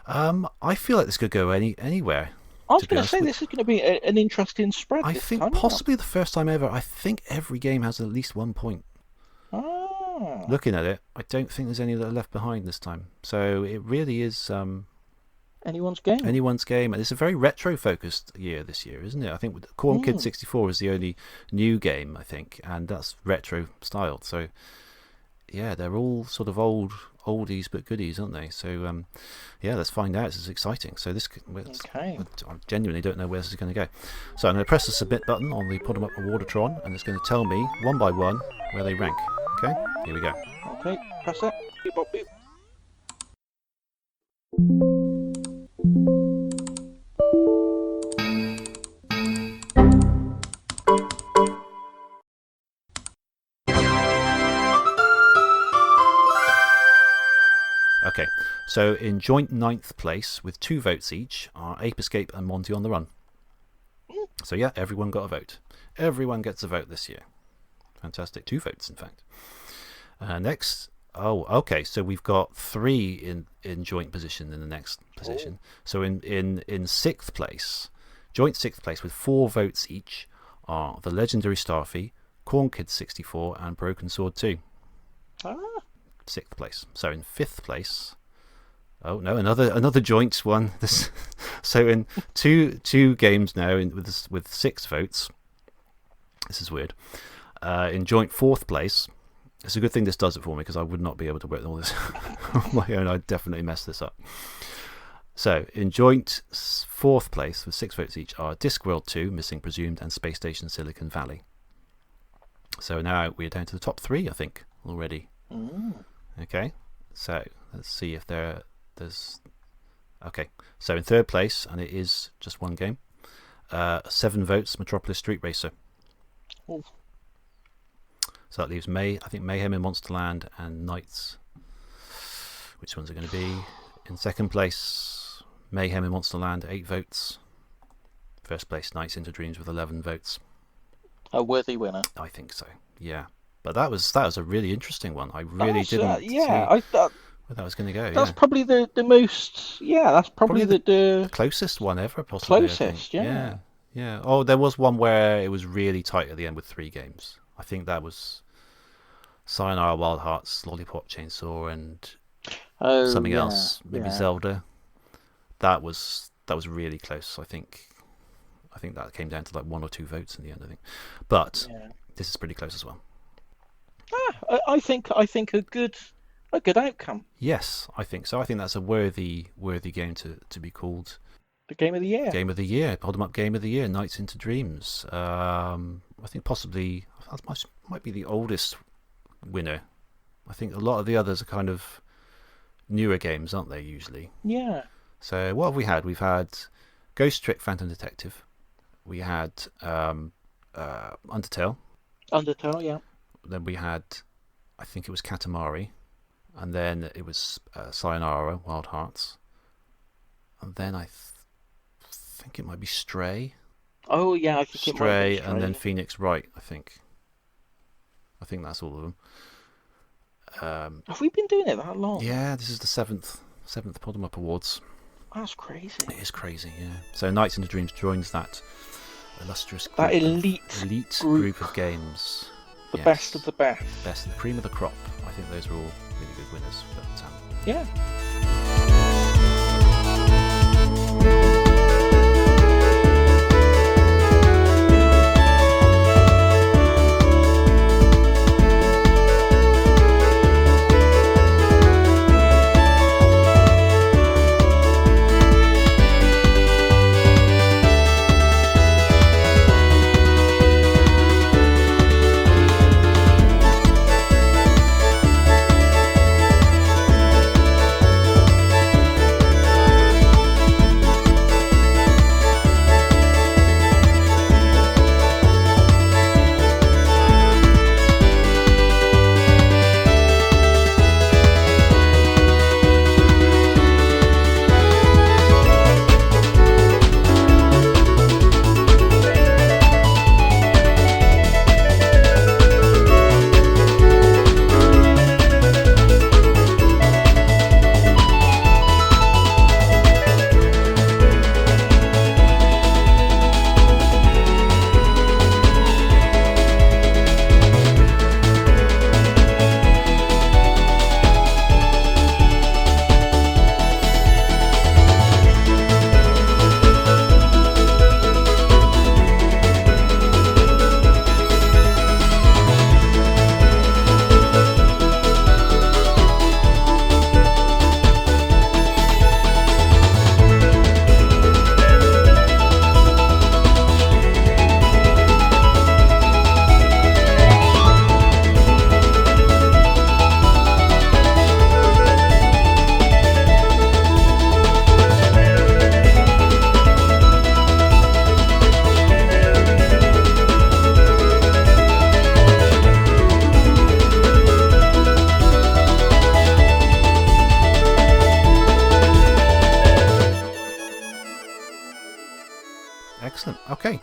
I feel like this could go anywhere. I was going to say this is going to be an interesting spread. I think possibly the first time ever. I think every game has at least 1 point. Ah. Looking at it, I don't think there's any that are left behind this time. So it really is Anyone's game. Anyone's game, and it's a very retro-focused year this year, isn't it? I think Corn Kid 64 is the only new game, I think, and that's retro-styled. So, yeah, they're all sort of oldies but goodies, aren't they? So, yeah, let's find out. This is exciting. So Okay. I genuinely don't know where this is going to go. So I'm going to press the submit button on the Podemup Awardatron, and it's going to tell me one by one where they rank. Okay, here we go. Okay, press it. Beep, bop, beep. Okay, so in joint 9th place with 2 votes each are Ape Escape and Monty on the Run. So yeah, everyone got a vote. Everyone gets a vote this year. Fantastic. 2 votes, in fact. Next, okay, so we've got 3 in joint position in the next position. So in 6th place, joint 6th place with 4 votes each are the Legendary Starfy, Corn Kid 64 and Broken Sword 2. 6th place. So in 5th place, another joint one. So in two games now with 6 votes. This is weird. In joint 4th place, it's a good thing this does it for me because I would not be able to work all this on my own. I'd definitely mess this up. So in joint 4th place with 6 votes each are Discworld 2, Missing Presumed, and Space Station Silicon Valley. So now we're down to the top 3, I think, already. Okay, so let's see if there's... Okay, so in 3rd place, and it is just 1 game, 7 votes, Metropolis Street Racer. Oh. So that leaves Mayhem in Monsterland and NiGHTS. Which ones are going to be? In 2nd place, Mayhem in Monsterland, 8 votes. 1st place, NiGHTS Into Dreams with 11 votes. A worthy winner. I think so, yeah. But that was a really interesting one. I really didn't see I thought where that was going to go. that's probably the most. Yeah, that's probably the closest one ever, possibly. closest. Yeah. Oh, there was one where it was really tight at the end with 3 games. I think that was Sayonara Wild Hearts, Lollipop Chainsaw, and something else, maybe Zelda. That was really close. I think that came down to like 1 or 2 votes in the end. I think, but this is pretty close as well. I think a good outcome. Yes, I think so. I think that's a worthy game to be called The Game of the Year. Game of the Year, Podemup Game of the Year, NiGHTS Into Dreams. I think possibly that might be the oldest winner. I think a lot of the others are kind of newer games, aren't they, usually? Yeah. So what have we had? We've had Ghost Trick Phantom Detective. We had Undertale. Undertale, yeah. Then we had, I think it was Katamari. And then it was Sayonara Wild Hearts. And then I think it might be Stray. Oh, yeah, I think Stray, it might be Stray. And then Phoenix Wright, I think. I think that's all of them. Have we been doing it that long? Yeah, this is the seventh Podemup Awards. That's crazy. It is crazy, yeah. So NiGHTS Into Dreams joins that illustrious group, that elite group of games. The best of the best. Best of the cream of the crop. I think those are all really good winners. But, yeah. Excellent. Okay.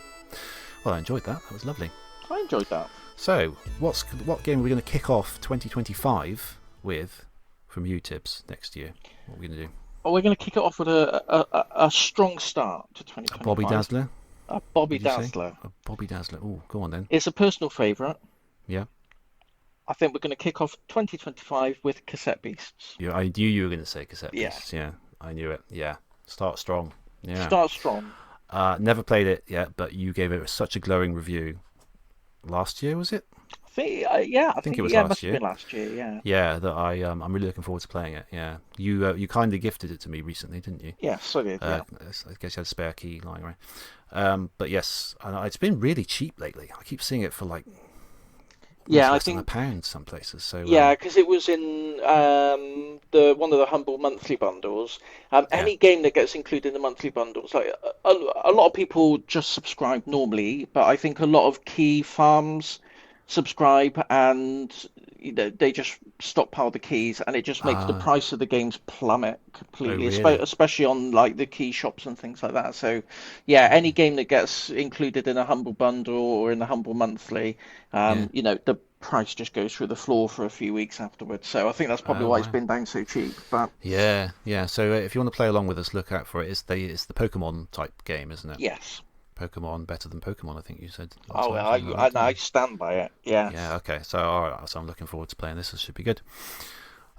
Well, I enjoyed that. That was lovely. I enjoyed that. So, what game are we going to kick off 2025 with from you, Tibbs, next year? What are we going to do? Well, we're going to kick it off with a strong start to 2025. A Bobby Dazzler? A Bobby Did you say? Dazzler. A Bobby Dazzler. Oh, go on then. It's a personal favourite. Yeah. I think we're going to kick off 2025 with Cassette Beasts. Yeah, I knew you were going to say Cassette Yeah. Beasts. Yeah, I knew it. Yeah. Start strong. Yeah. Start strong. Never played it yet, but you gave it such a glowing review. Last year, was it? I think it was it last must year. have been last year. Yeah. Yeah, that I'm really looking forward to playing it. Yeah, you kindly gifted it to me recently, didn't you? Yes, I did. Yeah. I guess you had a spare key lying around. But yes, it's been really cheap lately. I keep seeing it for like less than £1 some places. So yeah, because it was in the one of the Humble monthly bundles. Any game that gets included in the monthly bundles, like a lot of people just subscribe normally, but I think a lot of key farms subscribe and they just stockpile the keys, and it just makes the price of the games plummet completely, really? especially on like the key shops and things like that. So yeah, any game that gets included in a Humble bundle or in the Humble monthly, the price just goes through the floor for a few weeks afterwards. So I think that's probably why it's been down so cheap. But yeah. So if you want to play along with us, look out for it. It's the Pokemon type game, isn't it? yes. Pokemon better than Pokemon, I think you said. Oh, I stand by it. Yeah. Yeah. Okay. So all right. So I'm looking forward to playing this. This should be good.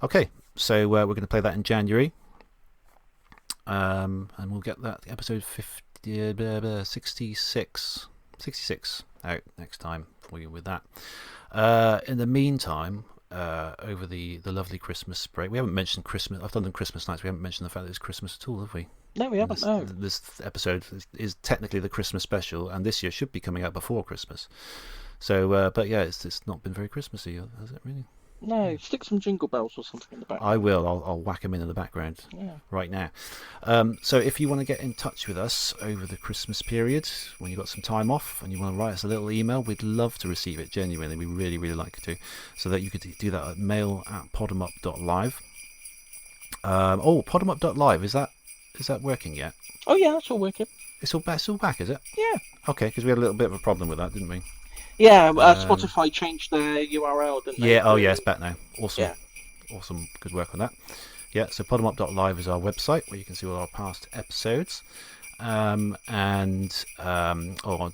Okay. So we're going to play that in January, and we'll get that episode 66 out next time for you with that. In the meantime, over the lovely Christmas break, we haven't mentioned Christmas. I've done the Christmas nights. We haven't mentioned the fact that it's Christmas at all, have we? No, we haven't. No. This episode is technically the Christmas special, and this year should be coming out before Christmas. So, but yeah, it's not been very Christmassy, has it really? No, stick some jingle bells or something in the back. I will. I'll whack them in the background right now. So if you want to get in touch with us over the Christmas period, when you've got some time off and you want to write us a little email, we'd love to receive it, genuinely. We really, really like to. So that you could do that at mail@podemup.live. Podemup.live, is that working yet? Oh yeah, it's all working. It's all back, is it? Yeah. Okay, because we had a little bit of a problem with that, didn't we? Yeah, Spotify changed their URL, didn't they? Yeah, it's back now. Awesome. Yeah. Awesome, good work on that. Yeah, so podemup.live is our website where you can see all our past episodes. On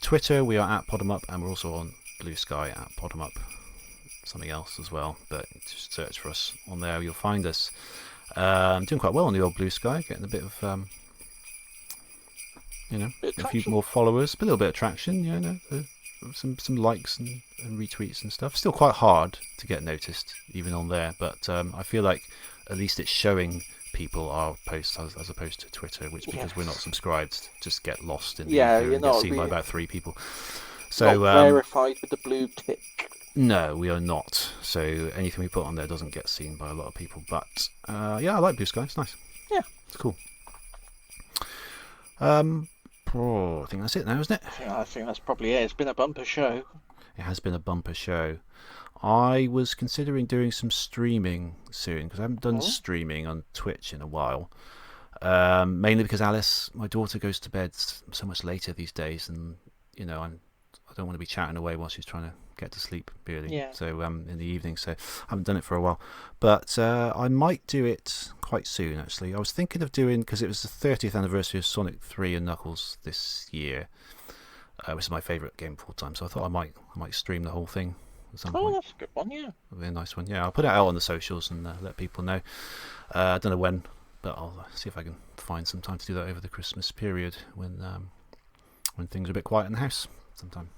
Twitter we are at podemup, and we're also on Blue Sky at podemup. Something else as well, but just search for us on there, you'll find us. Doing quite well on the old Blue Sky, getting a bit of a few more followers, but a little bit of traction, some likes and retweets and stuff. Still quite hard to get noticed even on there, but I feel like at least it's showing people our posts as opposed to Twitter, which because we're not subscribed just get lost in the ether and get seen by about 3 people. So not verified with the blue tick. No, we are not. So anything we put on there doesn't get seen by a lot of people. But I like Blue Sky. It's nice. Yeah, it's cool. I think that's it now, isn't it? Yeah, I think that's probably it. It's been a bumper show. It has been a bumper show. I was considering doing some streaming soon because I haven't done streaming on Twitch in a while. Mainly because Alice, my daughter, goes to bed so much later these days, and I don't want to be chatting away while she's trying to get to sleep, really. Yeah. So in the evening, so I haven't done it for a while, but I might do it quite soon. Actually, I was thinking of doing, because it was the 30th anniversary of Sonic 3 and Knuckles this year, which is my favourite game of all time. So I thought I might stream the whole thing at some point. That's a good one. Yeah. It'll be a nice one. Yeah, I'll put it out on the socials and let people know. I don't know when, but I'll see if I can find some time to do that over the Christmas period when things are a bit quiet in the house sometime.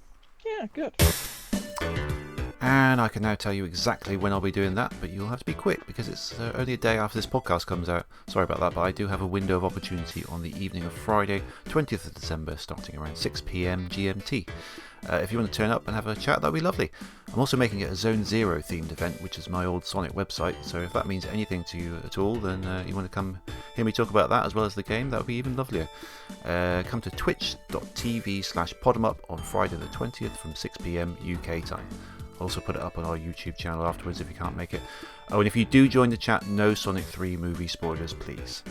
Yeah, good. And I can now tell you exactly when I'll be doing that, but you'll have to be quick because it's only a day after this podcast comes out. Sorry about that, but I do have a window of opportunity on the evening of Friday, 20th of December, starting around 6 p.m. GMT. If you want to turn up and have a chat, that would be lovely. I'm also making it a Zone Zero themed event, which is my old Sonic website, so if that means anything to you at all, then you want to come hear me talk about that as well as the game, that would be even lovelier. Come to twitch.tv/podemup on Friday the 20th from 6 p.m. UK time. I'll also put it up on our YouTube channel afterwards if you can't make it. Oh, and if you do join the chat, no Sonic 3 movie spoilers, please.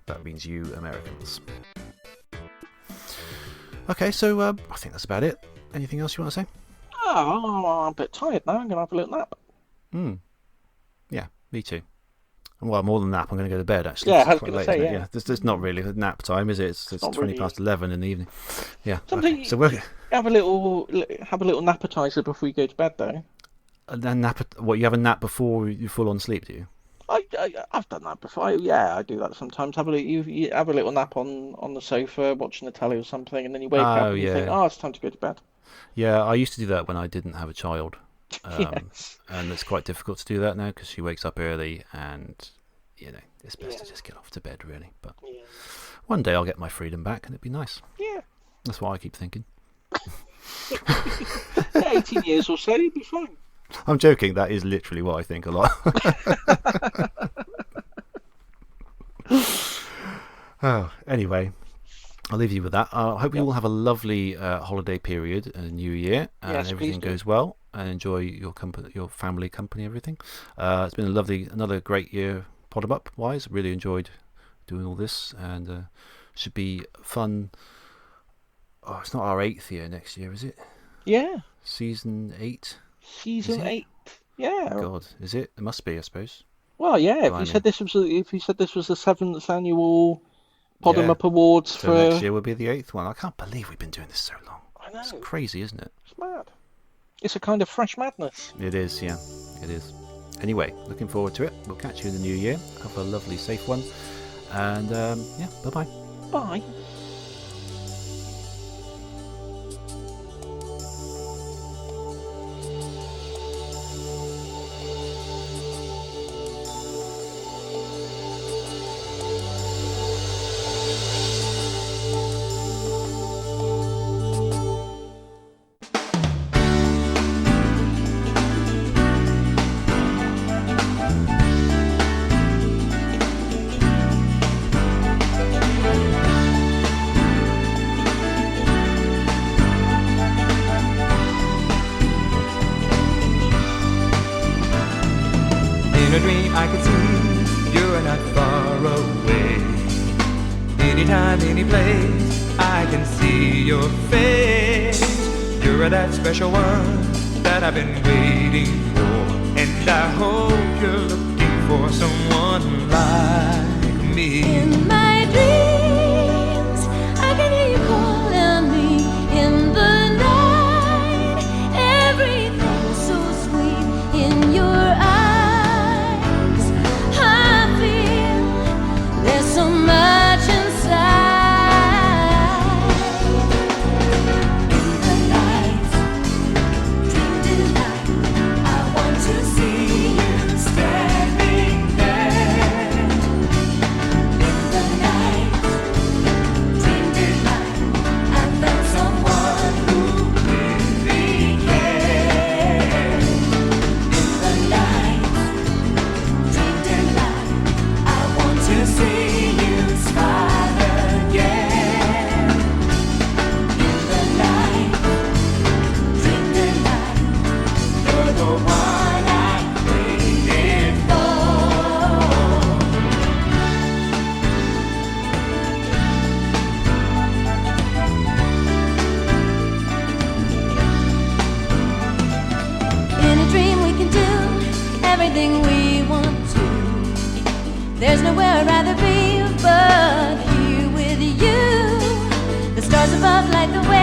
That means you Americans. Okay, so I think that's about it. Anything else you want to say? Oh, I'm a bit tired now. I'm going to have a little nap. Yeah, me too. Well, more than nap, I'm going to go to bed, actually. Yeah, It's I was quite going to late, say, isn't it? yeah. There's not really a nap time, is it? It's not 20 really. past 11 in the evening. Yeah, Something okay. So we're... have a little appetizer before you go to bed, though. Then what, you have a nap before you fall on sleep, do you? I've done that before. I do that sometimes. You have a little nap on the sofa, watching the telly or something, and then you wake up Oh, and you think, yeah. oh, it's time to go to bed. Yeah, I used to do that when I didn't have a child. Yes. And it's quite difficult to do that now because she wakes up early and, it's best to just get off to bed, really. But one day I'll get my freedom back and it'd be nice. Yeah. That's what I keep thinking. 18 years or so, you'll be fine. I'm joking. That is literally what I think a lot. Anyway, I'll leave you with that. I hope you all have a lovely holiday period and New Year, and Yes, everything please do. goes well, and enjoy your company, your family company, everything. It's been another great year, Podemup wise. Really enjoyed doing all this, and should be fun. Oh, it's not our 8th year next year, is it? Yeah. Season 8. Season 8. Yeah. God, is it? It must be, I suppose. Well, yeah. If Blimey. you said this was the 7th annual Podemup Awards So next year will be the 8th one. I can't believe we've been doing this so long. I know. It's crazy, isn't it? It's mad. It's a kind of fresh madness. It is, yeah. It is. Anyway, looking forward to it. We'll catch you in the new year. Have a lovely, safe one. And, bye-bye. Bye. In a dream I can see you're not far away. Anytime, any place, I can see your face. You're that special one that I've been waiting for, and I hope you're looking for someone like me. In my dreams, I can hear you calling me in the night. Everything's so sweet in your eyes. I feel there's so much inside. In the night, dream delight, I want to see you standing there. In the night, dream delight, I found someone who really cares. In the night, dream delight, I want to see you smile again. In the night, dream delight, you're the one I waited for. In a dream we can do everything we want to. There's nowhere I'd rather be but here with you. The stars above light the way